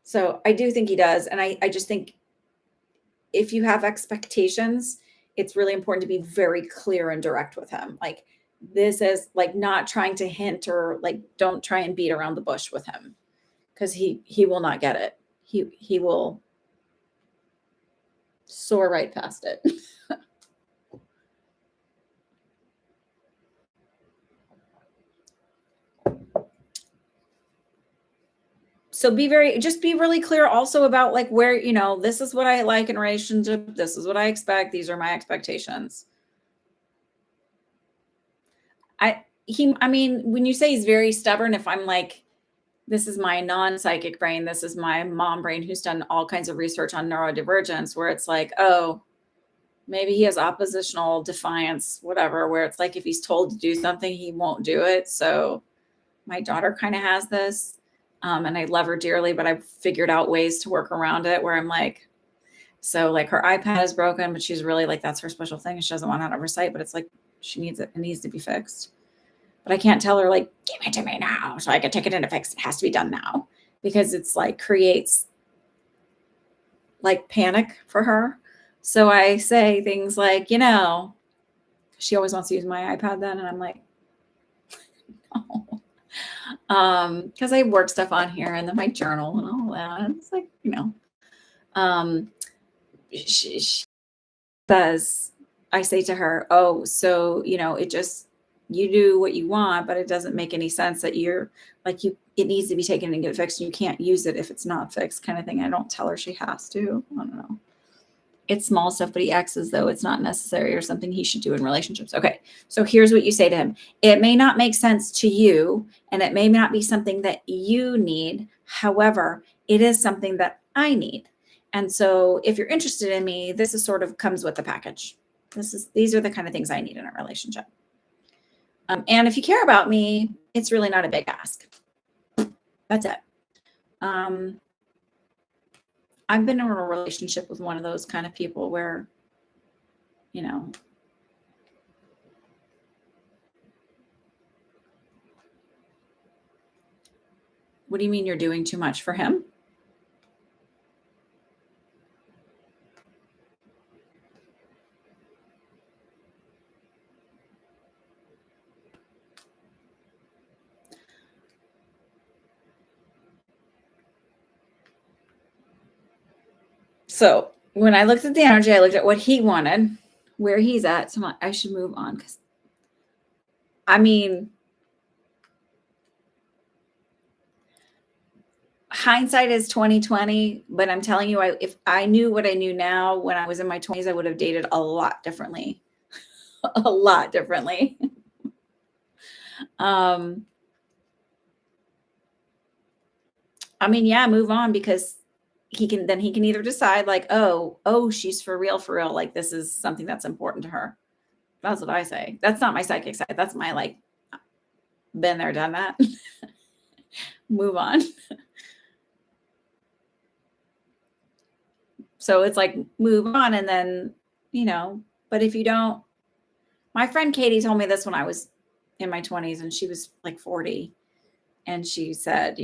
so I do think he does. And I just think if you have expectations, it's really important to be very clear and direct with him. Like this is like not trying to hint, or like don't try and beat around the bush with him, because he will not get it. He will soar right past it. So be really clear also about like where, this is what I like in a relationship. This is what I expect. These are my expectations. I mean, when you say he's very stubborn, if I'm like, this is my non-psychic brain, this is my mom brain who's done all kinds of research on neurodivergence, where it's like, oh, maybe he has oppositional defiance, whatever, where it's like if he's told to do something, he won't do it. So my daughter kind of has this. And I love her dearly, but I've figured out ways to work around it, where I'm like, so like her iPad is broken, but she's really like, that's her special thing. She doesn't want it out of her sight, but it's like, she needs it. It needs to be fixed. But I can't tell her like, give it to me now so I can take it in to fix it. It has to be done now. because it's like creates like panic for her. So I say things like, she always wants to use my iPad then. And I'm like, no. Because I work stuff on here and then my journal and all that. And it's like, she says, I say to her, oh, so, you do what you want, but it doesn't make any sense that you're like, it needs to be taken and get fixed. And you can't use it if it's not fixed, kind of thing. I don't tell her she has to. I don't know. It's small stuff, but he acts as though it's not necessary or something he should do in relationships. Okay. So here's what you say to him. It may not make sense to you, and it may not be something that you need. However, it is something that I need. And so if you're interested in me, this is sort of comes with the package. These are the kind of things I need in a relationship. And if you care about me, it's really not a big ask. That's it. I've been in a relationship with one of those kind of people where, what do you mean you're doing too much for him? So when I looked at the energy, I looked at what he wanted, where he's at. So I should move on because, hindsight is 2020. But I'm telling you, if I knew what I knew now when I was in my 20s, I would have dated a lot differently, a lot differently. Move on, because he can either decide like, oh, she's for real. Like, this is something that's important to her. That's what I say. That's not my psychic side. That's my, like, been there, done that. Move on. So it's like, move on. And then, but if you don't, my friend Katie told me this when I was in my 20s and she was like 40. And she said,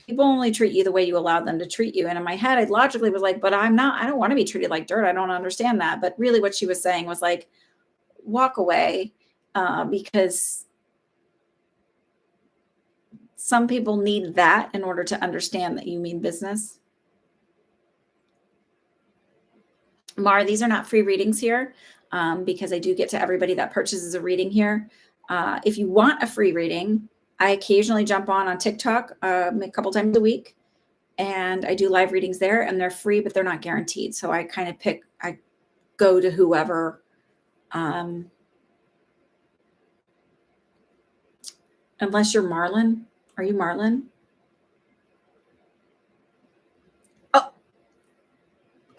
people only treat you the way you allow them to treat you. And in my head, I logically was like, but I don't want to be treated like dirt. I don't understand that. But really what she was saying was like, walk away, because some people need that in order to understand that you mean business. Mar, these are not free readings here, because I do get to everybody that purchases a reading here. If you want a free reading, I occasionally jump on TikTok a couple times a week, and I do live readings there, and they're free, but they're not guaranteed. So I kind of I go to whoever, unless you're Marlon. Are you Marlon? Oh,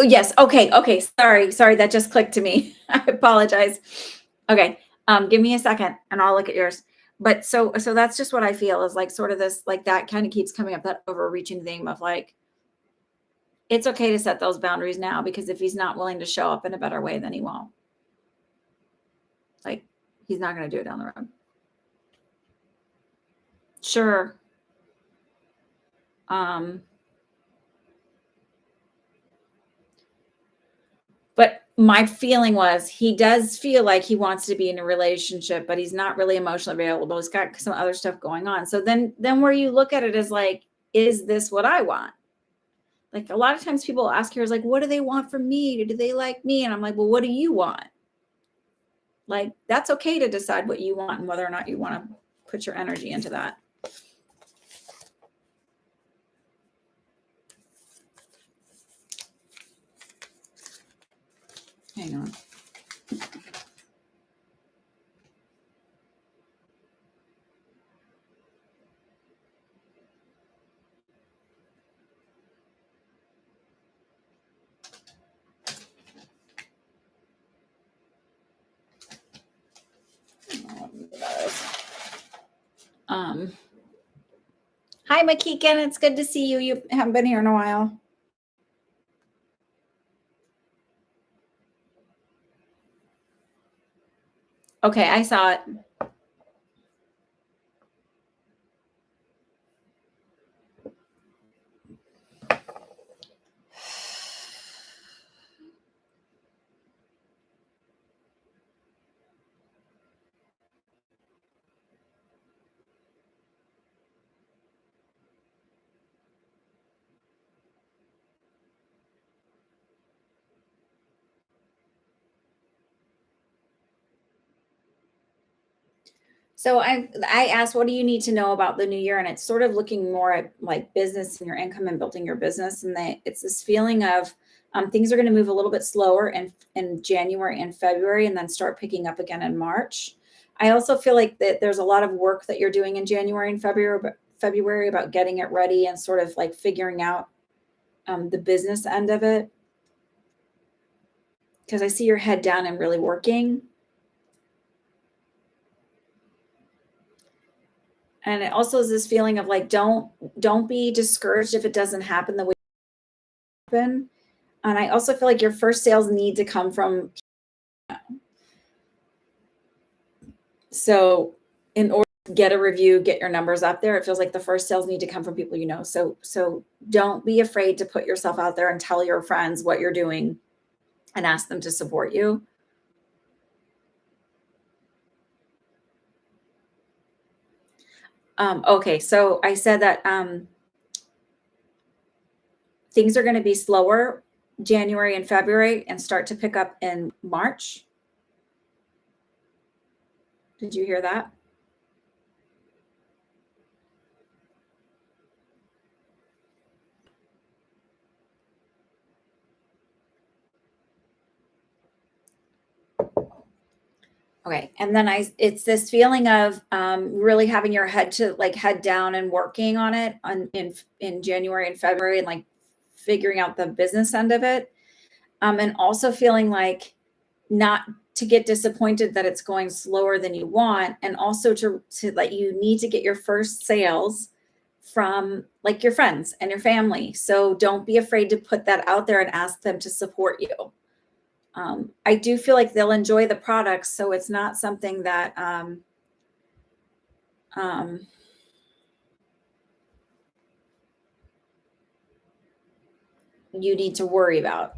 yes. Okay. Sorry. That just clicked to me. I apologize. Okay. Give me a second and I'll look at yours. But so that's just what I feel is like sort of this, like that kind of keeps coming up, that overreaching theme of like, it's okay to set those boundaries now, because if he's not willing to show up in a better way, then he won't. Like, he's not going to do it down the road. Sure. But my feeling was he does feel like he wants to be in a relationship, but he's not really emotionally available. He's got some other stuff going on. So then where you look at it is like, is this what I want? Like, a lot of times people ask here is like, what do they want from me? Do they like me? And I'm like, well, what do you want? Like, that's okay to decide what you want and whether or not you want to put your energy into that. Hang on. Hi, Makiken. It's good to see you. You haven't been here in a while. Okay, I saw it. So I asked, what do you need to know about the new year? And it's sort of looking more at like business and your income and building your business. And it's this feeling of things are going to move a little bit slower in January and February, and then start picking up again in March. I also feel like that there's a lot of work that you're doing in January and February about getting it ready and sort of like figuring out the business end of it. Because I see your head down and really working. And it also is this feeling of like, don't be discouraged if it doesn't happen the way it happened. And I also feel like your first sales need to come from, so in order to get a review, get your numbers up there, it feels like the first sales need to come from people you know. So don't be afraid to put yourself out there and tell your friends what you're doing and ask them to support you. Okay, so I said that things are going to be slower January and February and start to pick up in March. Did you hear that? Okay. And then it's this feeling of really having your head down and working on it in January and February, and like figuring out the business end of it. And also feeling like not to get disappointed that it's going slower than you want. And also to like, you need to get your first sales from like your friends and your family. So don't be afraid to put that out there and ask them to support you. I do feel like they'll enjoy the products, so it's not something that um, you need to worry about.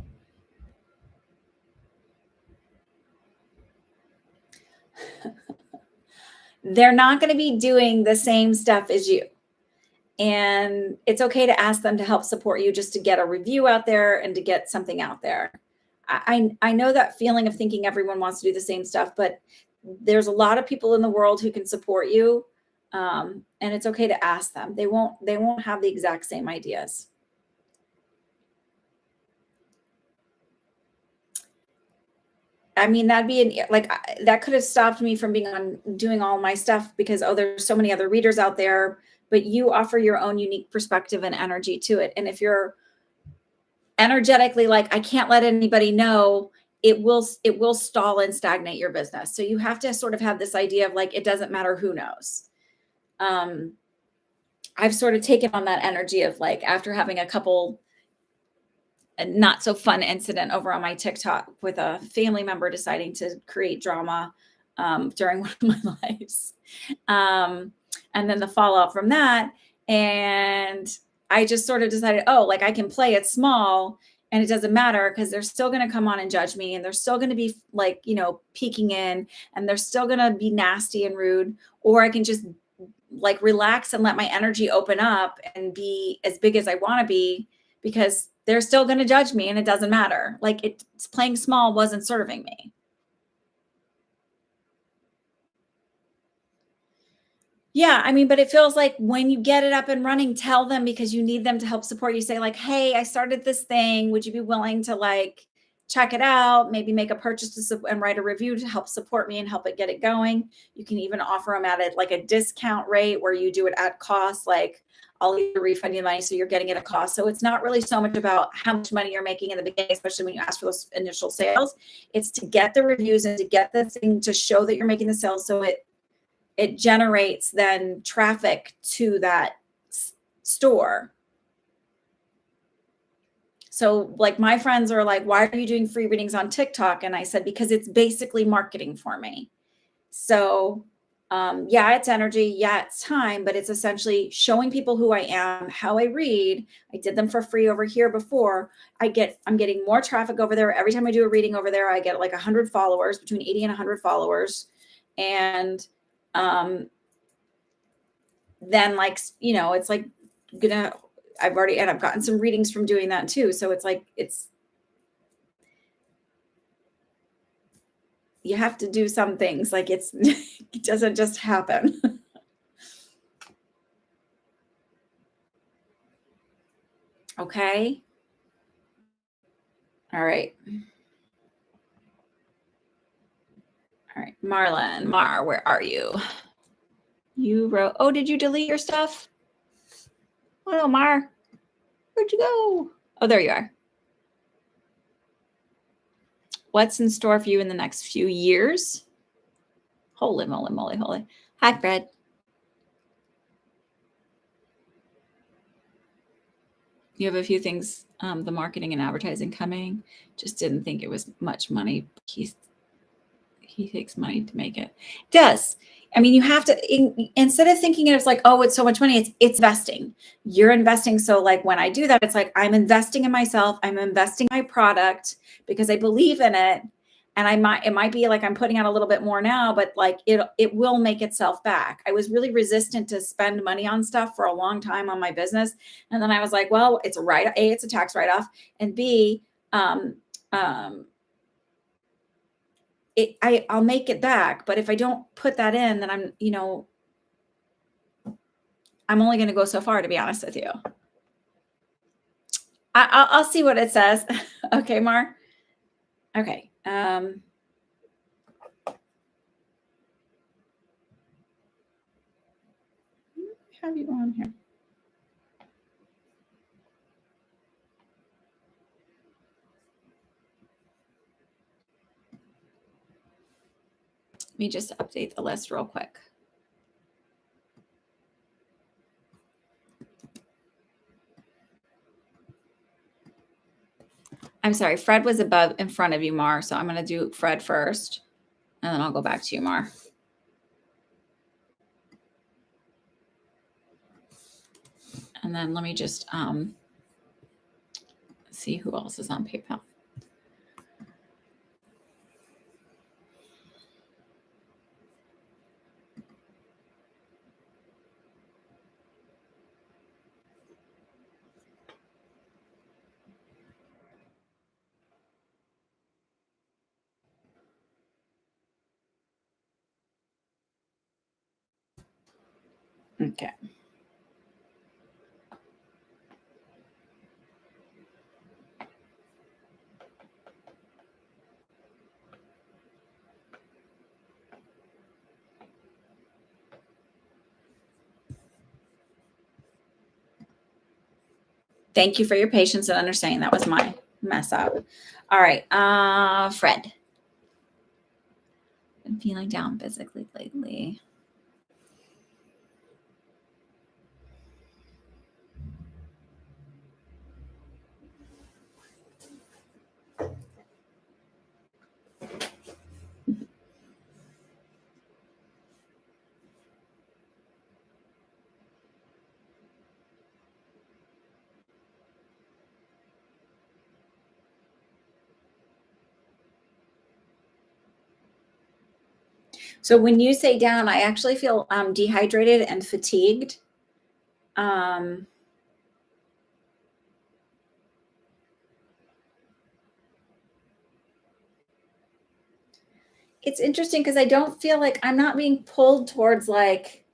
They're not going to be doing the same stuff as you. And it's okay to ask them to help support you, just to get a review out there and to get something out there. I know that feeling of thinking everyone wants to do the same stuff, but there's a lot of people in the world who can support you. And it's okay to ask them. They won't have the exact same ideas. I mean, that'd be that could have stopped me from being on doing all my stuff because, oh, there's so many other readers out there, but you offer your own unique perspective and energy to it. And if you're energetically like, I can't let anybody know, it will stall and stagnate your business. So you have to sort of have this idea of like, it doesn't matter who knows. I've sort of taken on that energy of like, after having a couple a not so fun incident over on my TikTok with a family member deciding to create drama during one of my lives. And then the fallout from that. And I just sort of decided, oh, like I can play it small and it doesn't matter because they're still going to come on and judge me. And they're still going to be like, peeking in, and they're still going to be nasty and rude. Or I can just like relax and let my energy open up and be as big as I want to be, because they're still going to judge me and it doesn't matter. Like, it's playing small wasn't serving me. Yeah, I mean, but it feels like when you get it up and running, tell them, because you need them to help support you. Say like, hey, I started this thing. Would you be willing to like check it out? Maybe make a purchase and write a review to help support me and help it get it going. You can even offer them at like a discount rate where you do it at cost. Like, I'll either refund you money so you're getting it at cost. So it's not really so much about how much money you're making in the beginning, especially when you ask for those initial sales. It's to get the reviews and to get the thing to show that you're making the sales, so it generates then traffic to that store. So like my friends are like, why are you doing free readings on TikTok? And I said, because it's basically marketing for me. So yeah, it's energy. Yeah, it's time, but it's essentially showing people who I am, how I read. I did them for free over here before. I'm getting more traffic over there. Every time I do a reading over there, I get like 100 followers, between 80 and 100 followers. And then like, it's like I've gotten some readings from doing that too. So it's like, you have to do some things. Like it doesn't just happen. Okay. All right. All right. Marlon, where are you? You wrote, oh, did you delete your stuff? Oh no, Mar. Where'd you go? Oh, there you are. What's in store for you in the next few years? Holy moly, moly, holy. Hi, Fred. You have a few things, the marketing and advertising coming. Just didn't think it was much money. He takes money to make it. Does. I mean, you have to, instead of thinking it's like, oh, it's so much money, it's investing. You're investing. So like when I do that, it's like, I'm investing in myself. I'm investing in my product because I believe in it. And it might be like I'm putting out a little bit more now, but like it will make itself back. I was really resistant to spend money on stuff for a long time on my business. And then I was like, well, it's it's a tax write-off. And B, I'll make it back. But if I don't put that in, then I'm only going to go so far, to be honest with you. I'll see what it says. Okay, Mar. Okay. Have you on here? Let me just update the list real quick. I'm sorry, Fred was in front of you, Mar. So I'm going to do Fred first, and then I'll go back to you, Mar. And then let me just see who else is on PayPal. Okay. Thank you for your patience and understanding. That was my mess up. All right. Fred. Been feeling down physically lately. So when you say down, I actually feel dehydrated and fatigued. It's interesting because I don't feel like I'm not being pulled towards like,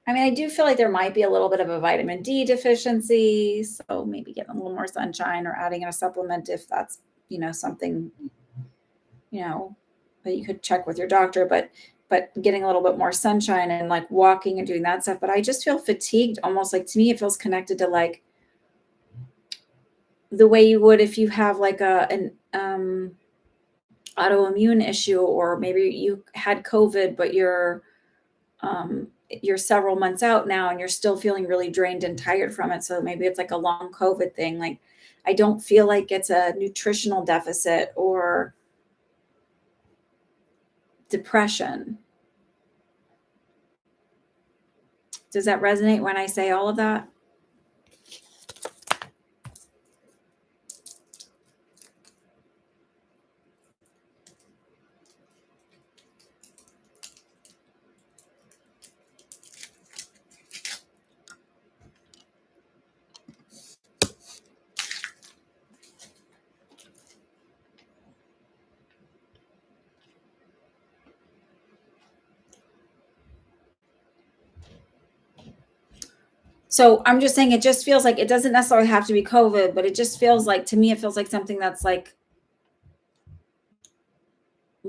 I mean, I do feel like there might be a little bit of a vitamin D deficiency. So maybe getting a little more sunshine or adding in a supplement if that's, something, that you could check with your doctor, but getting a little bit more sunshine and like walking and doing that stuff. But I just feel fatigued, almost like, to me, it feels connected to like the way you would if you have like an autoimmune issue, or maybe you had COVID, but you're several months out now and you're still feeling really drained and tired from it. So maybe it's like a long COVID thing. Like, I don't feel like it's a nutritional deficit or depression. Does that resonate when I say all of that? So I'm just saying, it just feels like it doesn't necessarily have to be COVID, but it just feels like, to me, it feels like something that's like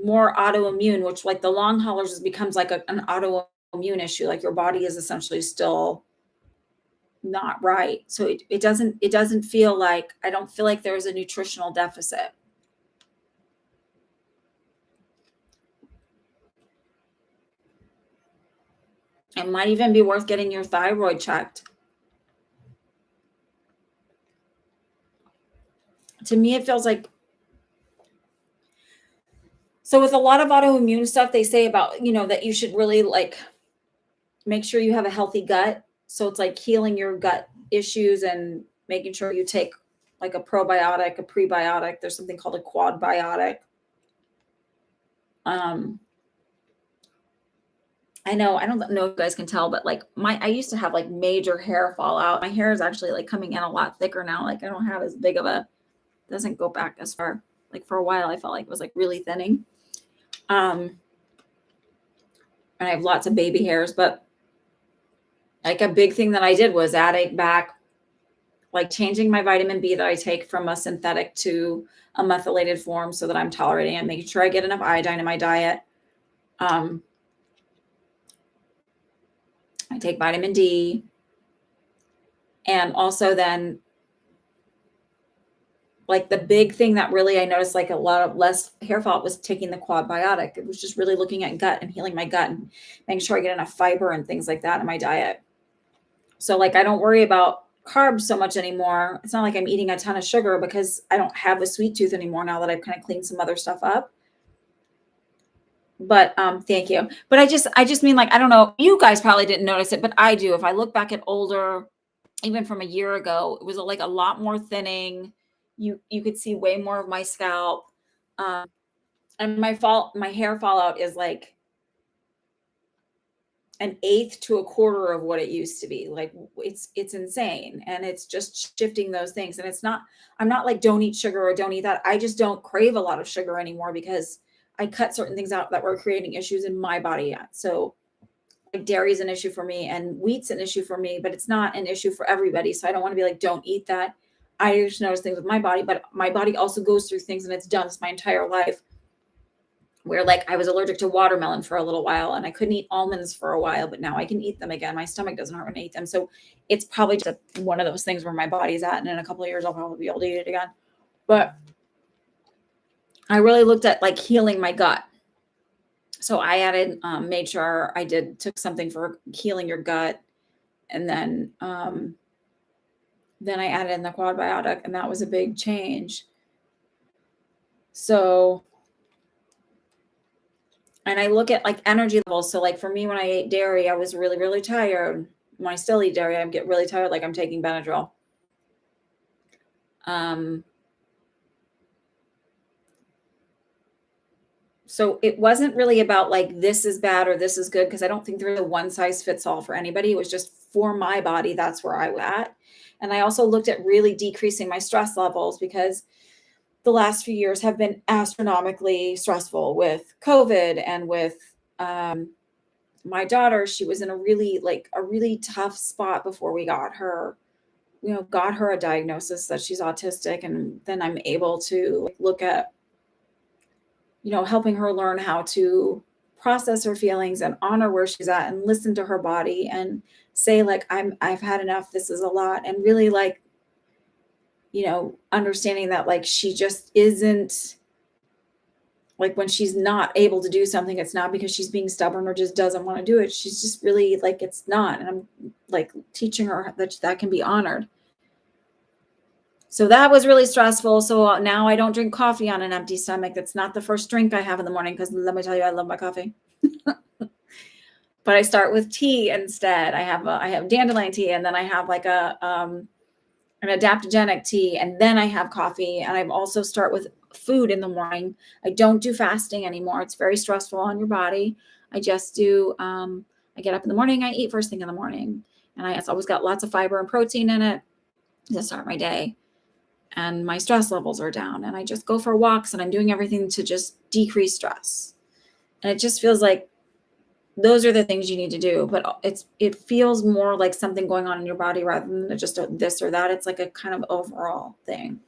more autoimmune, which like the long haulers just becomes like an autoimmune issue. Like your body is essentially still not right. So it doesn't feel like, I don't feel like there's a nutritional deficit. It might even be worth getting your thyroid checked. To me, it feels like, so with a lot of autoimmune stuff, they say about, that you should really like make sure you have a healthy gut. So it's like healing your gut issues and making sure you take like a probiotic, a prebiotic. There's something called a quad biotic. I know, I don't know if you guys can tell, but like I used to have like major hair fallout. My hair is actually like coming in a lot thicker now. Like I don't have as big of doesn't go back as far. Like for a while, I felt like it was like really thinning. And I have lots of baby hairs, but like a big thing that I did was adding back, like changing my vitamin B that I take from a synthetic to a methylated form so that I'm tolerating it, making sure I get enough iodine in my diet. I take vitamin D. And also then like the big thing that really I noticed like a lot of less hair fall was taking the quad biotic. It was just really looking at gut and healing my gut and making sure I get enough fiber and things like that in my diet. So like I don't worry about carbs so much anymore. It's not like I'm eating a ton of sugar because I don't have a sweet tooth anymore now that I've kind of cleaned some other stuff up. But thank you. But I just mean like, I don't know, you guys probably didn't notice it, but I do. If I look back at older, even from a year ago, it was like a lot more thinning. You could see way more of my scalp. And my hair fallout is like an eighth to a quarter of what it used to be. Like it's insane. And it's just shifting those things. And I'm not like, don't eat sugar or don't eat that. I just don't crave a lot of sugar anymore because I cut certain things out that were creating issues in my body. So like dairy is an issue for me and wheat's an issue for me, but it's not an issue for everybody. So I don't want to be like, don't eat that. I just notice things with my body, but my body also goes through things, and it's done this my entire life, where like I was allergic to watermelon for a little while and I couldn't eat almonds for a while, but now I can eat them again. My stomach doesn't hurt when I eat them. So it's probably just one of those things where my body's at, and in a couple of years, I'll probably be able to eat it again. But I really looked at like healing my gut. So I added, made sure I took something for healing your gut. And then I added in the quad biotic, and that was a big change. So, and I look at like energy levels. So like for me, when I ate dairy, I was really, really tired. When I still eat dairy, I get really tired. Like I'm taking Benadryl. So it wasn't really about like, this is bad or this is good, because I don't think there's a one size fits all for anybody. It was just for my body. That's where I was at. And I also looked at really decreasing my stress levels, because the last few years have been astronomically stressful with COVID and with my daughter. She was in a really tough spot before we got her a diagnosis that she's autistic. And then I'm able to look at, helping her learn how to process her feelings and honor where she's at and listen to her body and say like, I've had enough. This is a lot. And really like, understanding that like, she just isn't like, when she's not able to do something, it's not because she's being stubborn or just doesn't want to do it. She's just really like, it's not. And I'm like teaching her that can be honored. So that was really stressful. So now I don't drink coffee on an empty stomach. That's not the first drink I have in the morning, because let me tell you, I love my coffee. But I start with tea instead. I have dandelion tea, and then I have like an adaptogenic tea, and then I have coffee. And I also start with food in the morning. I don't do fasting anymore. It's very stressful on your body. I just do, I get up in the morning, I eat first thing in the morning, and it's always got lots of fiber and protein in it to start my day. And my stress levels are down, and I just go for walks, and I'm doing everything to just decrease stress. And it just feels like those are the things you need to do. But it feels more like something going on in your body rather than just this or that. It's like a kind of overall thing.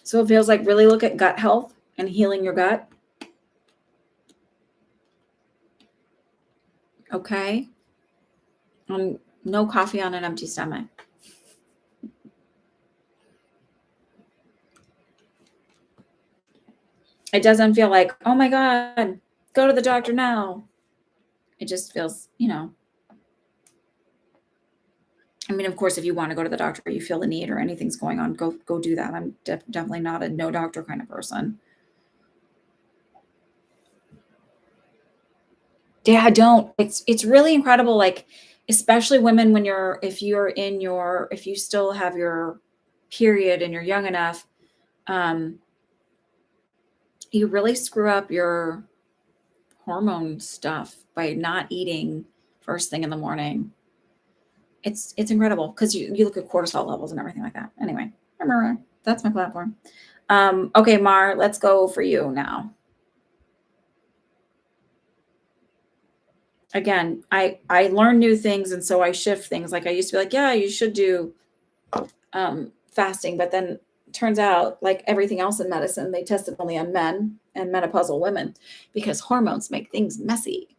So it feels like really look at gut health and healing your gut. Okay. No coffee on an empty stomach. It doesn't feel like, oh my God, go to the doctor now. It just feels, I mean, of course, if you want to go to the doctor, you feel the need or anything's going on, go do that. I'm definitely not a no doctor kind of person. Yeah, don't. It's really incredible. Like, especially women when if you still have your period and you're young enough, you really screw up your hormone stuff by not eating first thing in the morning. It's incredible because you look at cortisol levels and everything like that. Anyway, that's my platform. Okay, Mar, let's go for you now. Again, I learn new things, and so I shift things. Like I used to be like, yeah, you should do fasting, but then it turns out, like everything else in medicine, they tested only on men and menopausal women because hormones make things messy.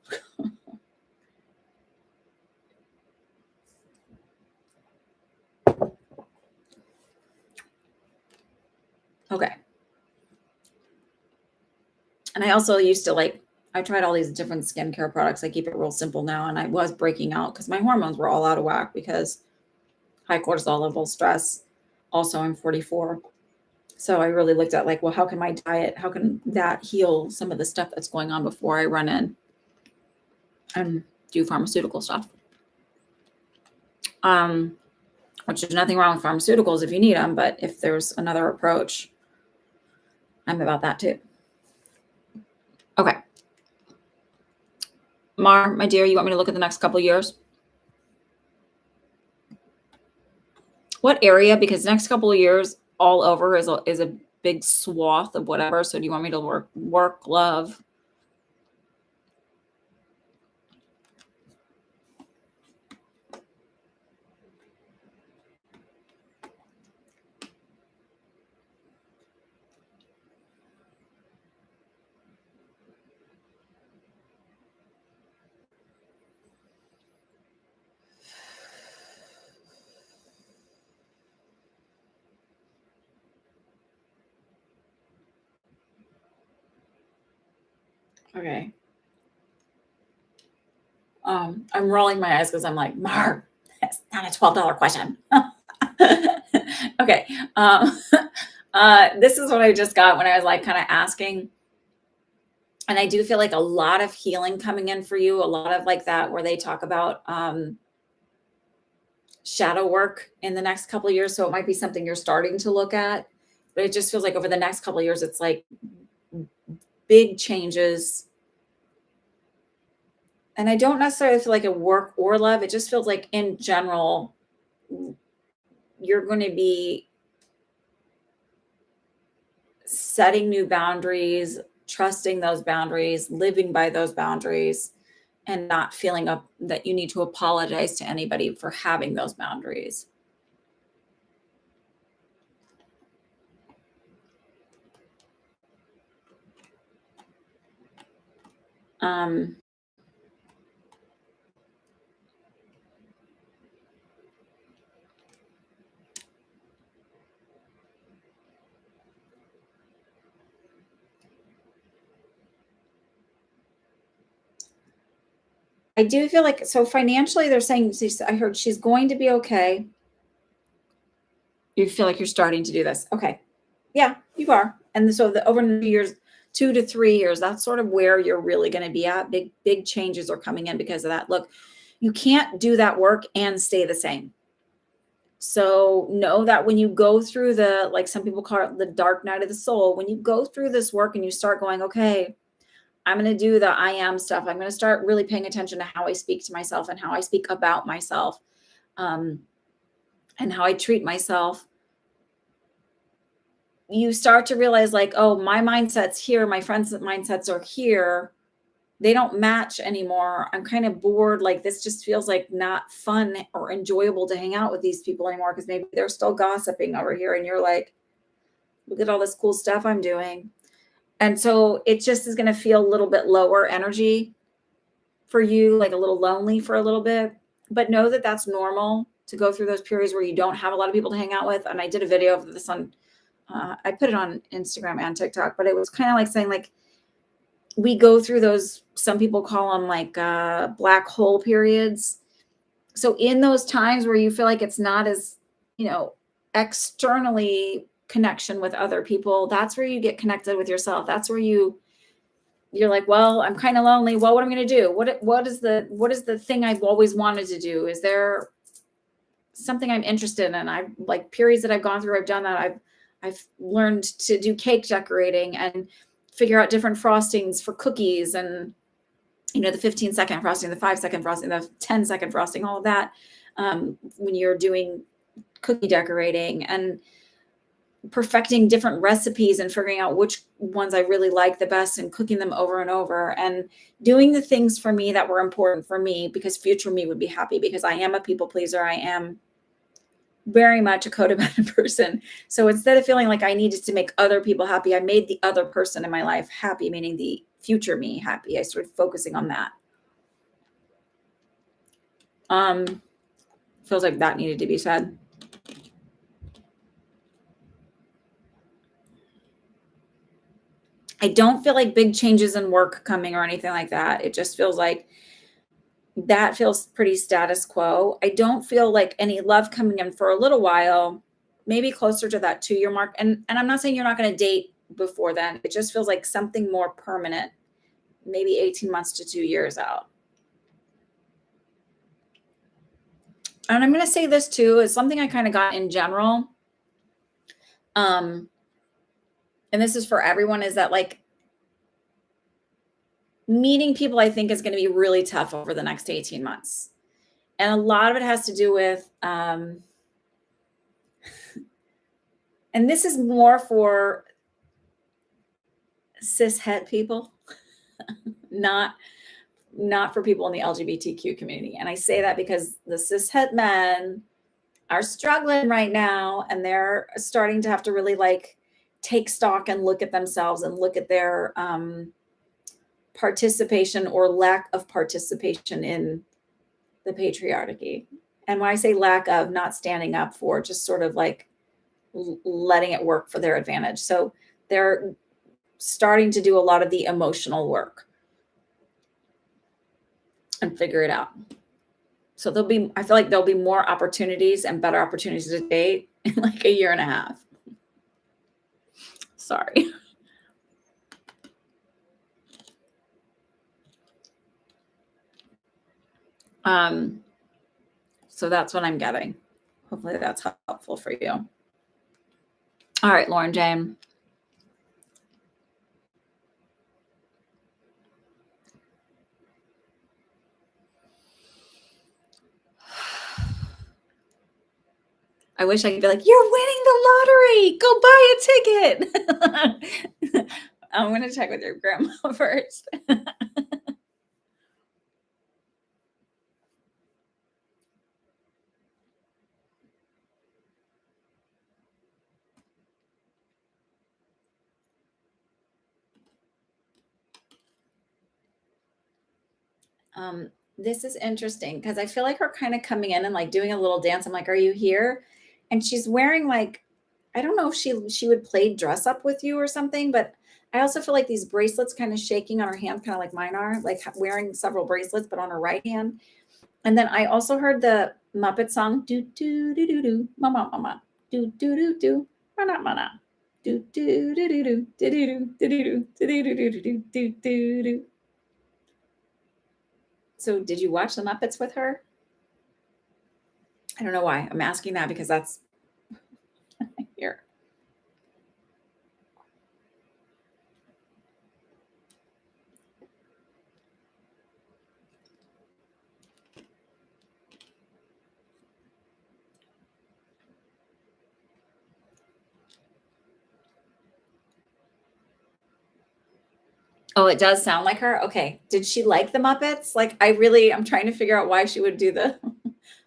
Okay. And I also used to I tried all these different skincare products. I keep it real simple now. And I was breaking out because my hormones were all out of whack because high cortisol levels, stress. Also, I'm 44. So I really looked at well, how can my diet, how can that heal some of the stuff that's going on before I run in and do pharmaceutical stuff? Which there's nothing wrong with pharmaceuticals if you need them, but if there's another approach, I'm about that too. Okay. Mar, my dear, you want me to look at the next couple of years? What area? Because next couple of years all over is a big swath of whatever. So do you want me to work, love? Okay. I'm rolling my eyes because I'm like, Mar, that's not a $12 question. Okay. This is what I just got when I was kind of asking. And I do feel like a lot of healing coming in for you, a lot of that where they talk about shadow work in the next couple of years. So it might be something you're starting to look at, but it just feels like over the next couple of years, it's big changes. And I don't necessarily feel like a work or love. It just feels like in general, you're going to be setting new boundaries, trusting those boundaries, living by those boundaries, and not feeling that you need to apologize to anybody for having those boundaries. I do feel like, so financially, they're saying, I heard she's going to be okay. You feel like you're starting to do this. Okay. Yeah, you are. And so over the years, 2 to 3 years, that's sort of where you're really going to be at. Big changes are coming in because of that. Look, you can't do that work and stay the same. So know that when you go through some people call it the dark night of the soul, when you go through this work and you start going, okay, I'm going to do the I am stuff. I'm going to start really paying attention to how I speak to myself and how I speak about myself, and how I treat myself. you start to realize like, oh, my mindset's here, my friends' mindsets are here. They don't match anymore. I'm kind of bored. Like this just feels like not fun or enjoyable to hang out with these people anymore because maybe they're still gossiping over here and you're like, look at all this cool stuff I'm doing. And so it just is going to feel a little bit lower energy for you, like a little lonely for a little bit. But know that that's normal to go through those periods where you don't have a lot of people to hang out with. And I did a video of this on, I put it on Instagram and TikTok, but it was kind of like saying like, we go through those, some people call them like black hole periods. So in those times where you feel like it's not as, externally connection with other people, that's where you get connected with yourself. That's where you're like, well, I'm kind of lonely. Well, what am I going to do? What is the thing I've always wanted to do? Is there something I'm interested in? I've like periods that I've gone through, I've done that. I've learned to do cake decorating and figure out different frostings for cookies and, the 15-second frosting, the 5-second frosting, the 10-second frosting, all of that. When you're doing cookie decorating and perfecting different recipes and figuring out which ones I really like the best and cooking them over and over and doing the things for me that were important for me because future me would be happy because I am a people pleaser. I am very much a codependent person. So instead of feeling like I needed to make other people happy, I made the other person in my life happy, meaning the future me happy. I started focusing on that. Feels like that needed to be said. I don't feel like big changes in work coming or anything like that. It just feels like that feels pretty status quo. I don't feel like any love coming in for a little while, maybe closer to that 2-year mark. And I'm not saying you're not going to date before then. It just feels like something more permanent, maybe 18 months to 2 years out. And I'm going to say this too, is something I kind of got in general. And this is for everyone, is that like meeting people, I think is going to be really tough over the next 18 months. And a lot of it has to do with, and this is more for cis-het people, not for people in the LGBTQ community. And I say that because the cis-het men are struggling right now and they're starting to have to really like take stock and look at themselves and look at their participation or lack of participation in the patriarchy. And when I say lack of, not standing up for, just sort of like letting it work for their advantage. So they're starting to do a lot of the emotional work and figure it out. So I feel like there'll be more opportunities and better opportunities to date in like a year and a half. Sorry. So that's what I'm getting. Hopefully that's helpful for you. All right, Lauren Jane. I wish I could be like, you're winning the lottery. Go buy a ticket. I'm going to check with your grandma first. This is interesting because I feel like her kind of coming in and like doing a little dance. I'm like, are you here? And she's wearing like, I don't know if she would play dress up with you or something, but I also feel like these bracelets kind of shaking on her hand, kind of like mine are, like wearing several bracelets, but on her right hand. And then I also heard the Muppet song, do do do do do, mama mama, do do do do, mana mana, do do do do do, do do do do do do do do do do do do. So did you watch the Muppets with her? I don't know why I'm asking that because that's here. Oh, it does sound like her? Okay. Did she like the Muppets? Like, I'm trying to figure out why she would do the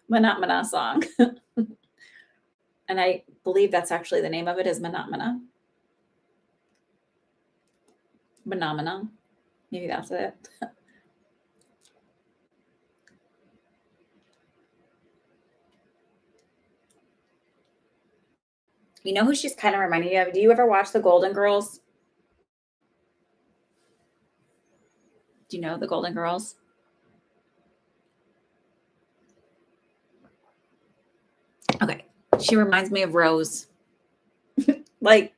Mana song. And I believe that's actually the name of it is Mana. Phenomena. Maybe that's it. You know who she's kind of reminding me of? Do you ever watch the Golden Girls? Do you know the Golden Girls? Okay. She reminds me of Rose. Like,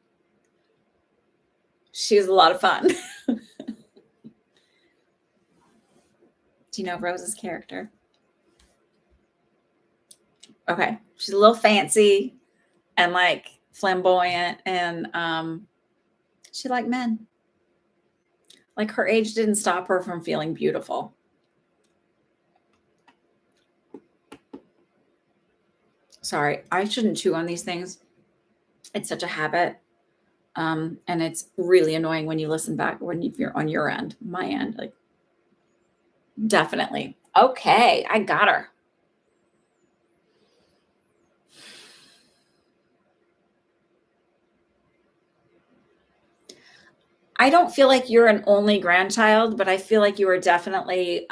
she was a lot of fun. Do you know Rose's character? Okay. She's a little fancy and like flamboyant, and she liked men. Like, her age didn't stop her from feeling beautiful. Sorry, I shouldn't chew on these things. It's such a habit. And it's really annoying when you listen back if you're on your end, my end, like, definitely. Okay, I got her. I don't feel like you're an only grandchild, but I feel like you were definitely,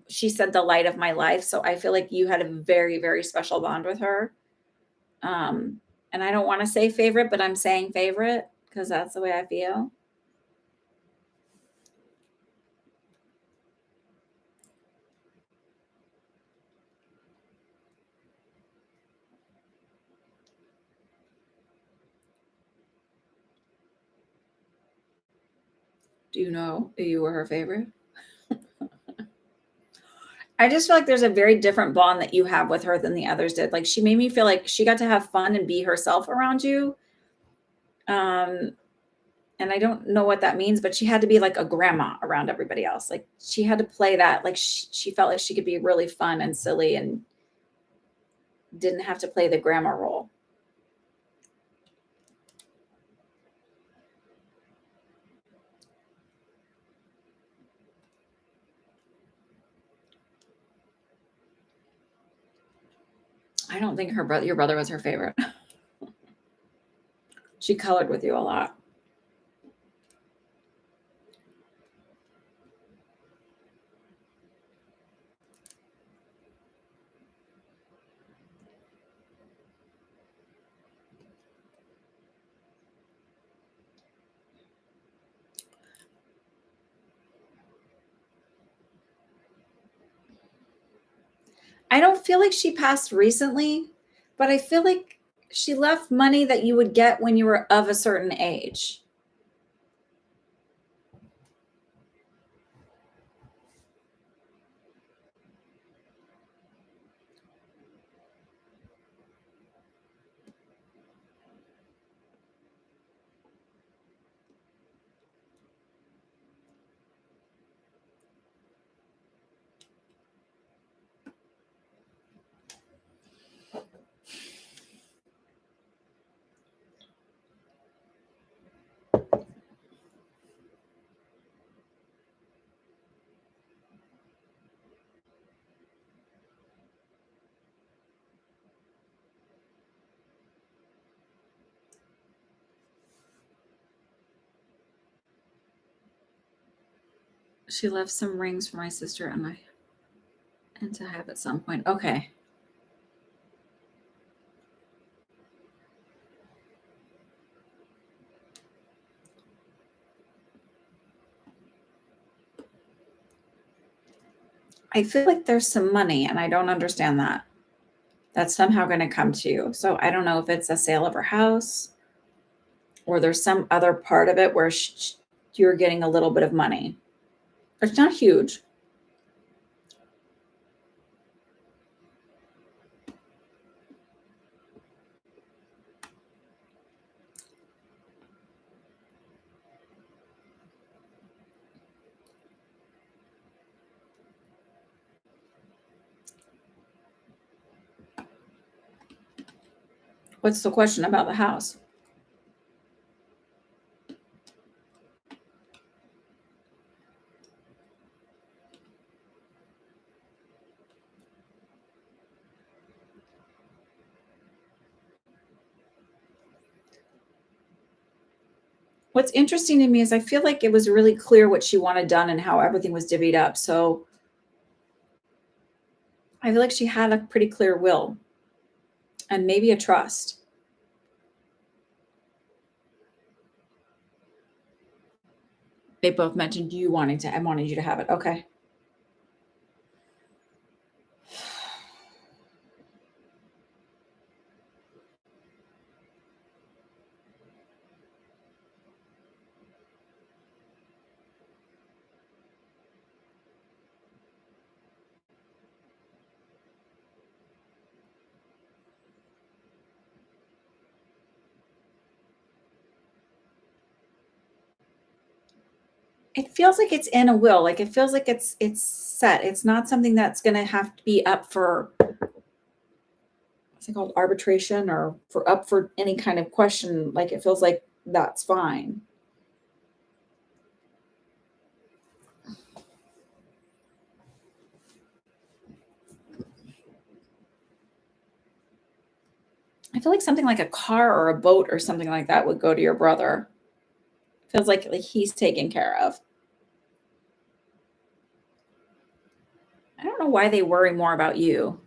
she said, the light of my life. So I feel like you had a very, very special bond with her. And I don't want to say favorite, but I'm saying favorite because that's the way I feel. Do you know you were her favorite? I just feel like there's a very different bond that you have with her than the others did. Like, she made me feel like she got to have fun and be herself around you. And I don't know what that means, but she had to be like a grandma around everybody else. Like, she had to play that. Like, she felt like she could be really fun and silly and didn't have to play the grandma role. I don't think your brother was her favorite. She colored with you a lot. I don't feel like she passed recently, but I feel like she left money that you would get when you were of a certain age. She left some rings for my sister and to have at some point. Okay. I feel like there's some money and I don't understand that. That's somehow going to come to you. So I don't know if it's a sale of her house or there's some other part of it where you're getting a little bit of money. It's not huge. What's the question about the house? What's interesting to me is I feel like it was really clear what she wanted done and how everything was divvied up. So I feel like she had a pretty clear will and maybe a trust. They both mentioned you wanting to, I wanted you to have it. Okay. It feels like it's in a will. Like it feels like it's set. It's not something that's going to have to be up for, what's it called, arbitration, or for up for any kind of question. Like it feels like that's fine. I feel like something like a car or a boat or something like that would go to your brother. Feels like he's taken care of. I don't know why they worry more about you.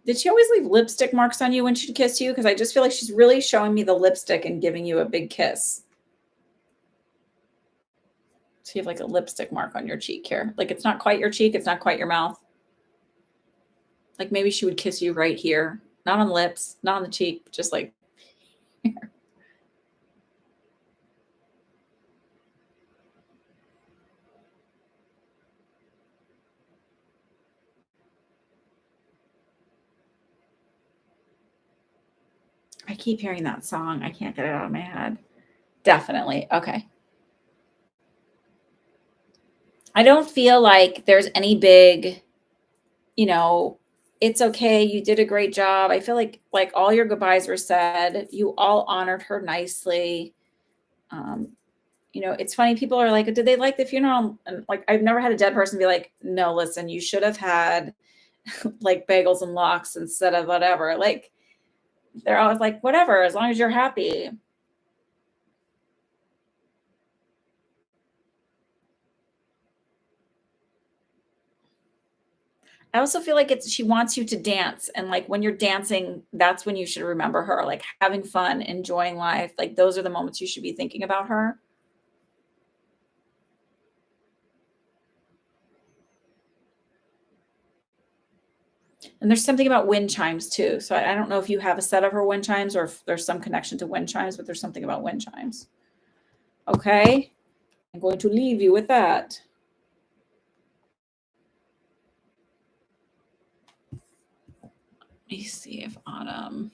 Did she always leave lipstick marks on you when she'd kiss you? Because I just feel like she's really showing me the lipstick and giving you a big kiss. So you have like a lipstick mark on your cheek here. Like it's not quite your cheek, it's not quite your mouth. Like maybe she would kiss you right here, not on the lips, not on the cheek, just like here. I keep hearing that song. I can't get it out of my head. Definitely. Okay. I don't feel like there's any big, you know, it's okay. You did a great job. I feel like all your goodbyes were said. You all honored her nicely. Um, it's funny. People are like, did they like the funeral? And like, I've never had a dead person be like, no, listen, you should have had like bagels and lox instead of whatever. Like, they're always like, whatever, as long as you're happy. I also feel like she wants you to dance. And like when you're dancing, that's when you should remember her, like having fun, enjoying life. Like those are the moments you should be thinking about her. And there's something about wind chimes too. So I don't know if you have a set of her wind chimes or if there's some connection to wind chimes, but there's something about wind chimes. Okay. I'm going to leave you with that. Let me see if Autumn.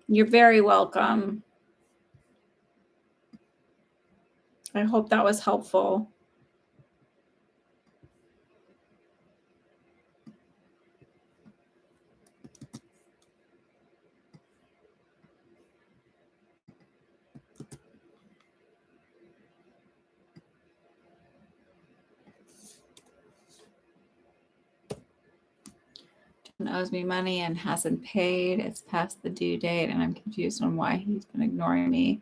You're very welcome. I hope that was helpful. Owes me money and hasn't paid. It's past the due date, and I'm confused on why he's been ignoring me.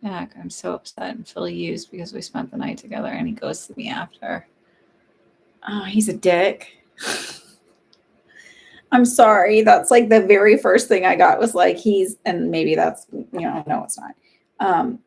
Back, I'm so upset and feel used because we spent the night together, and he ghosted me after. Oh, he's a dick. I'm sorry. That's like the very first thing I got was like and maybe that's no, it's not. Um,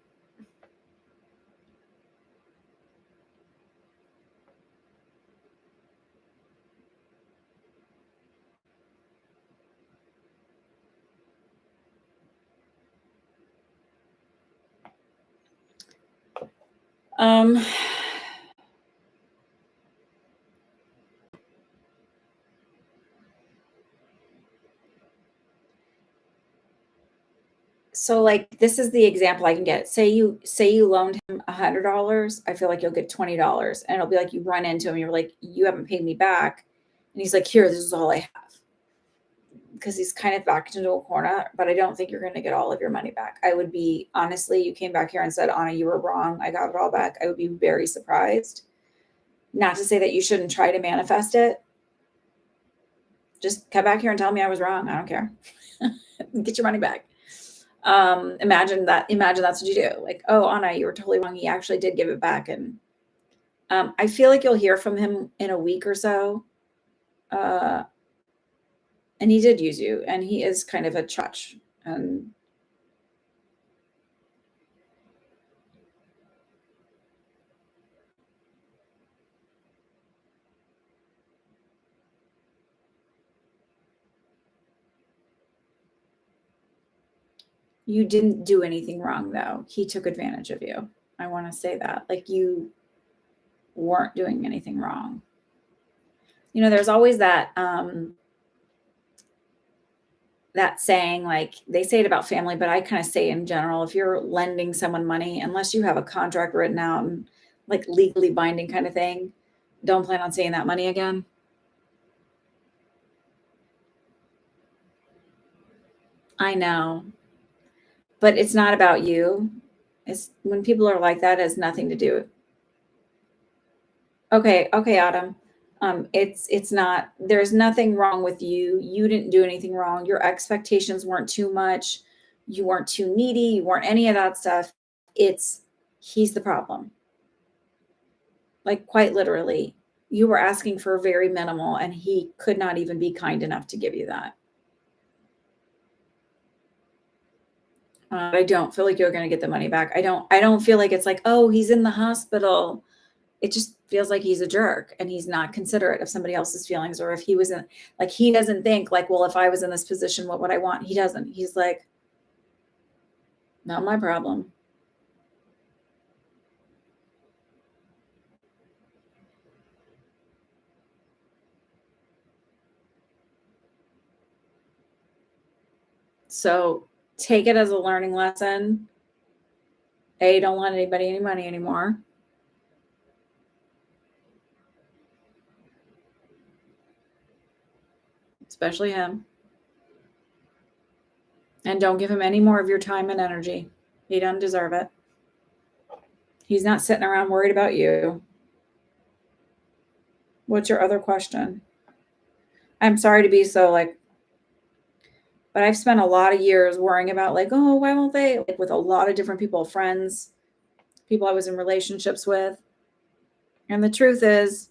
um, so like this is the example I can get. Say you loaned $100, I feel like you'll get $20. And it'll be like you run into him, you're like, you haven't paid me back. And he's like, here, this is all I have. Because he's kind of backed into a corner, but I don't think you're going to get all of your money back. I would be, honestly, you came back here and said, Anna, you were wrong. I got it all back. I would be very surprised. Not to say that you shouldn't try to manifest it. Just come back here and tell me I was wrong. I don't care. Get your money back. Imagine that's what you do. Like, oh, Anna, you were totally wrong. He actually did give it back. And I feel like you'll hear from him in a week or so. And he did use you, and he is kind of a chutch. And you didn't do anything wrong, though. He took advantage of you. I want to say that. Like, you weren't doing anything wrong. You know, there's always that saying, like they say it about family, but I kind of say in general, if you're lending someone money, unless you have a contract written out and like legally binding kind of thing, don't plan on seeing that money again. I know, but it's not about you. It's when people are like that, it has nothing to do. Okay, Autumn. It's not, there's nothing wrong with you. You didn't do anything wrong. Your expectations weren't too much. You weren't too needy. You weren't any of that stuff. He's the problem. Like, quite literally, you were asking for very minimal, and he could not even be kind enough to give you that. I don't feel like you're going to get the money back. I don't feel like it's like, oh, he's in the hospital. It just feels like he's a jerk and he's not considerate of somebody else's feelings. Or if he was in, like, he doesn't think like, well, if I was in this position, what would I want? He doesn't. He's like, not my problem. So take it as a learning lesson. Don't lend anybody any money anymore. Especially him. And don't give him any more of your time and energy. He doesn't deserve it. He's not sitting around worried about you. What's your other question? I'm sorry to be so like, but I've spent a lot of years worrying about like, oh, why won't they? Like, with a lot of different people, friends, people I was in relationships with. And the truth is,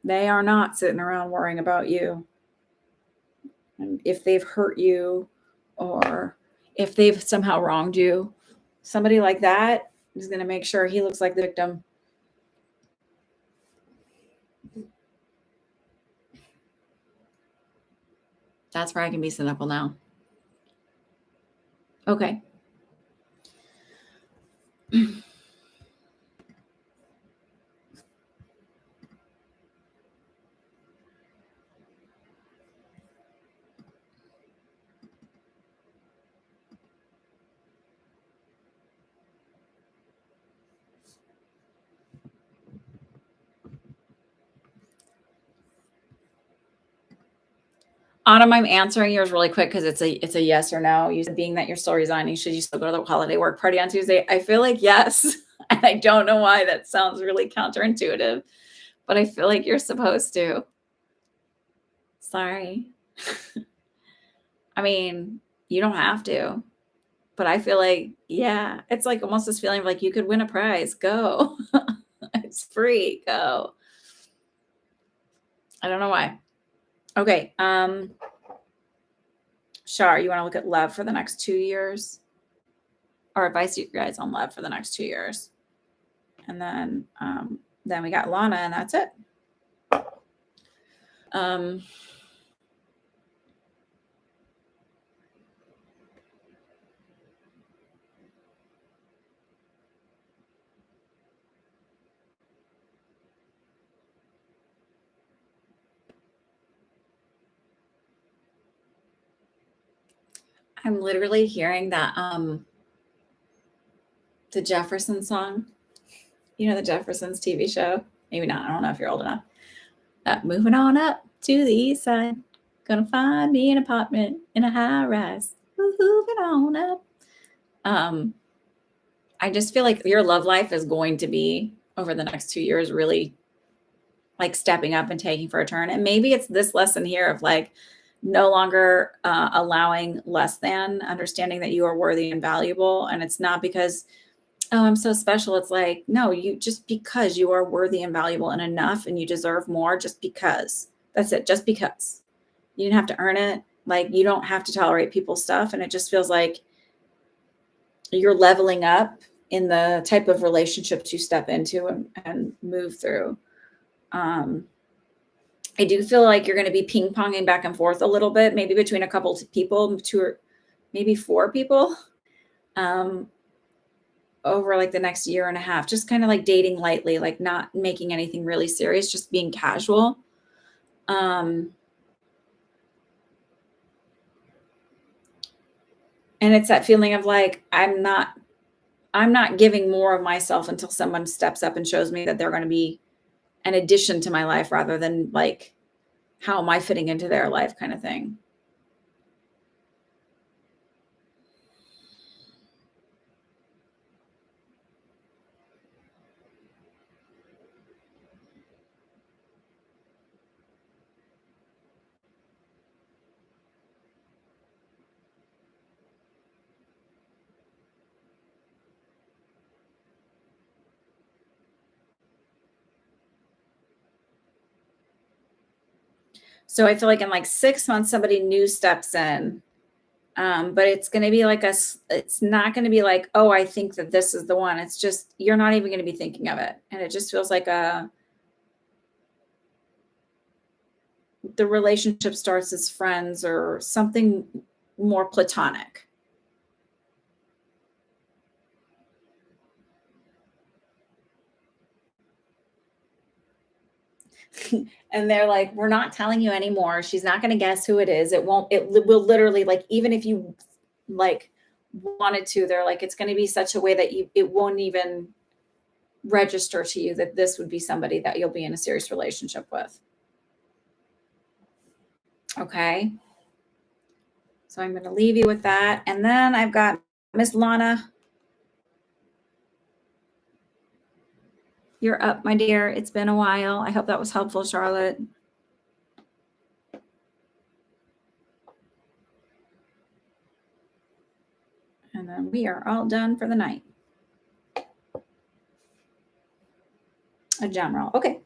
they are not sitting around worrying about you. And if they've hurt you or if they've somehow wronged you, somebody like that is going to make sure he looks like the victim. That's where I can be cynical now. Okay. Autumn, I'm answering yours really quick because it's a yes or no. You said, being that you're still resigning, should you still go to the holiday work party on Tuesday? I feel like yes. And I don't know why that sounds really counterintuitive, but I feel like you're supposed to. Sorry. I mean, you don't have to, but I feel like, yeah, it's like almost this feeling of like you could win a prize. Go. It's free. Go. I don't know why. Okay. Shar, you want to look at love for the next 2 years? Or advice you guys on love for the next 2 years? And then we got Lana, and that's it. I'm literally hearing that the Jefferson song, You know, the Jeffersons TV show? Maybe not. I don't know if you're old enough. Moving on up to the east side. Gonna find me an apartment in a high rise. Moving on up. I just feel like your love life is going to be over the next 2 years really like stepping up and taking for a turn. And maybe it's this lesson here of like no longer allowing less than, understanding that you are worthy and valuable. And it's not because, oh, I'm so special. It's like, no, you just because you are worthy and valuable and enough and you deserve more just because. That's it. Just because. You didn't have to earn it. Like you don't have to tolerate people's stuff. And it just feels like you're leveling up in the type of relationships you step into and move through. I do feel like you're going to be ping ponging back and forth a little bit, maybe between a couple of people, 2 or maybe 4 people, over like the next year and a half, just kind of like dating lightly, like not making anything really serious, just being casual. And it's that feeling of like, I'm not giving more of myself until someone steps up and shows me that they're going to be an addition to my life rather than like, how am I fitting into their life kind of thing. So I feel like in like 6 months, somebody new steps in. But it's going to be like it's not going to be like, oh, I think that this is the one. It's just, you're not even going to be thinking of it. And it just feels like the relationship starts as friends or something more platonic. And they're like, we're not telling you anymore. She's not going to guess who it is. It will literally, like, even if you like wanted to, they're like, it's going to be such a way that it won't even register to you that this would be somebody that you'll be in a serious relationship with. Okay. So I'm going to leave you with that. And then I've got Miss Lana. You're up, my dear. It's been a while. I hope that was helpful, Charlotte. And then we are all done for the night. A general. Okay.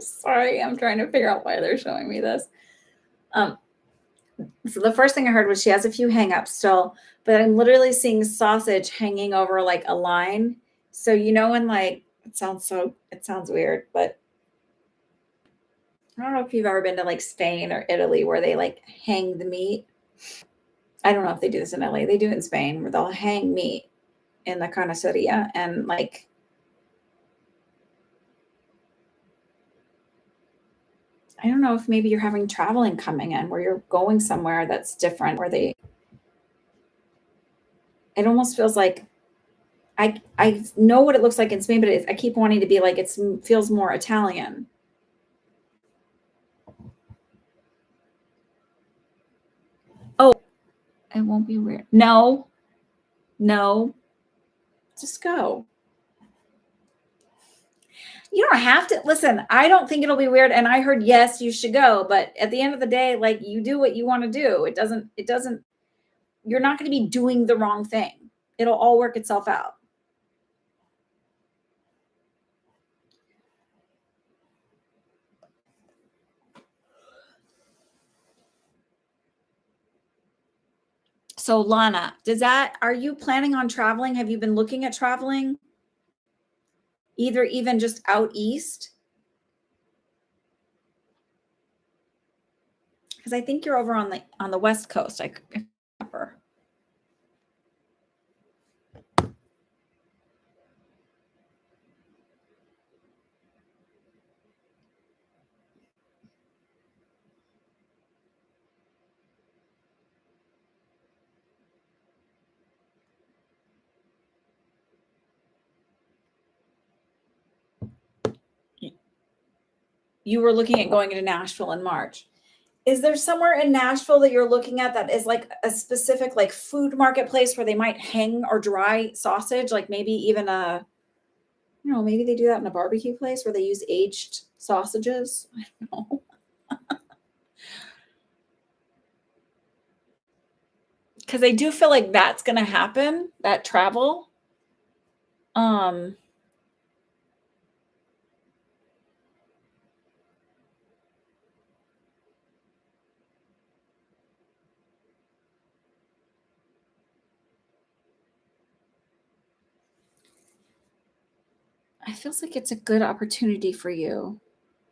Sorry, I'm trying to figure out why they're showing me this. So the first thing I heard was she has a few hangups still, but I'm literally seeing sausage hanging over like a line. So you know when like it sounds weird, but I don't know if you've ever been to like Spain or Italy where they like hang the meat. I don't know if they do this in Italy. They do it in Spain where they'll hang meat in the carniceria and like I don't know if maybe you're having traveling coming in where you're going somewhere that's different where it almost feels like I know what it looks like in Spain, but I keep wanting to be like it feels more Italian. Oh, it won't be weird. No, just go. You don't have to listen. I don't think it'll be weird. And I heard, yes, you should go. But at the end of the day, like you do what you want to do. It doesn't, you're not going to be doing the wrong thing. It'll all work itself out. So Lana, are you planning on traveling? Have you been looking at traveling? Either even just out east? Because I think you're over on the West Coast. I could remember. You were looking at going into Nashville in March. Is there somewhere in Nashville that you're looking at that is like a specific like food marketplace where they might hang or dry sausage? Like maybe even maybe they do that in a barbecue place where they use aged sausages. I don't know. Because I do feel like that's going to happen, that travel. It feels like it's a good opportunity for you,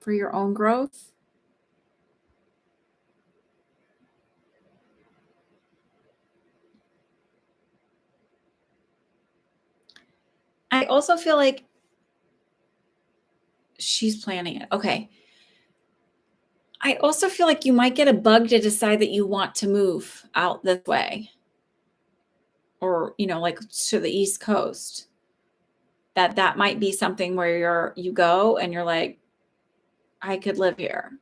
for your own growth. I also feel like she's planning it. Okay. I also feel like you might get a bug to decide that you want to move out this way or, like to the East Coast. That might be something where you go and you're like, I could live here.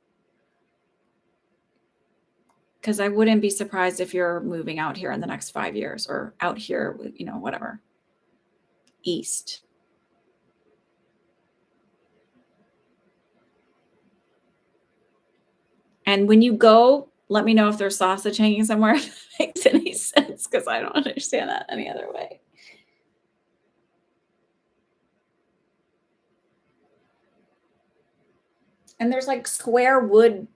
Because I wouldn't be surprised if you're moving out here in the next 5 years or out here, whatever, East. And when you go, let me know if there's sausage hanging somewhere. If that makes any sense, because I don't understand that any other way. And there's like square wood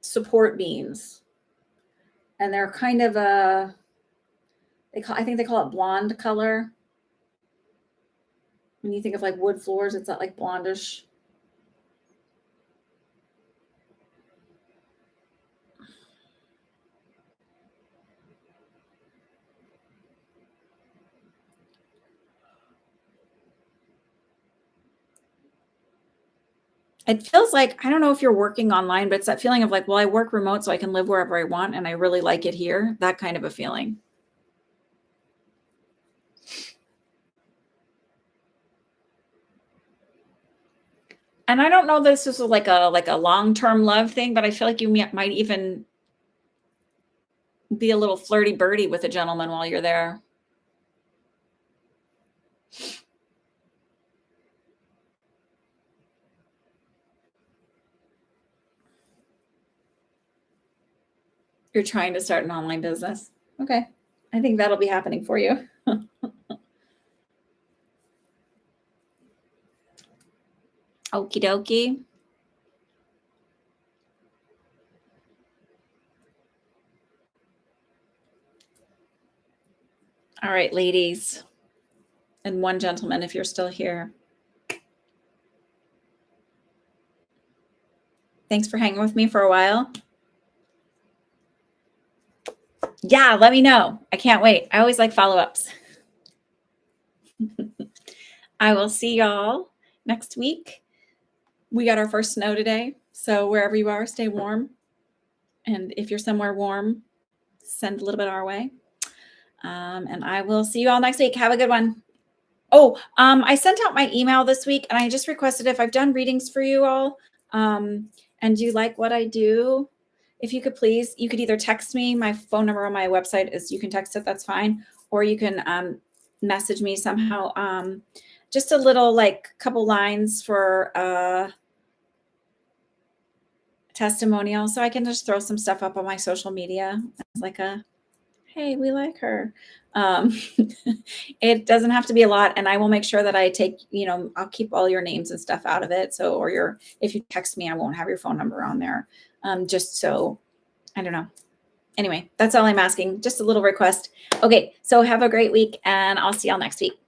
support beams. And they're kind of I think they call it blonde color. When you think of like wood floors, it's that like blondish. It feels like, I don't know if you're working online, but it's that feeling of like, well, I work remote so I can live wherever I want and I really like it here. That kind of a feeling. And I don't know this is like a long-term love thing, but I feel like you might even be a little flirty birdie with a gentleman while you're there. You're trying to start an online business. Okay. I think that'll be happening for you. Okie dokie. All right, ladies. And one gentleman, if you're still here. Thanks for hanging with me for a while. Yeah, let me know. I can't wait. I always like follow-ups. I will see y'all next week. We got our first snow today. So wherever you are, stay warm. And if you're somewhere warm, send a little bit our way. And I will see you all next week. Have a good one. Oh, I sent out my email this week and I just requested if I've done readings for you all. And you like what I do, if you could please, you could either text me. My phone number on my website is, you can text it, that's fine. Or you can message me somehow. Just a little like couple lines for testimonial. So I can just throw some stuff up on my social media as like hey, we like her. It doesn't have to be a lot. And I will make sure that I take, I'll keep all your names and stuff out of it. So, or if you text me, I won't have your phone number on there. Just so, I don't know. Anyway, that's all I'm asking. Just a little request. Okay. So have a great week and I'll see y'all next week.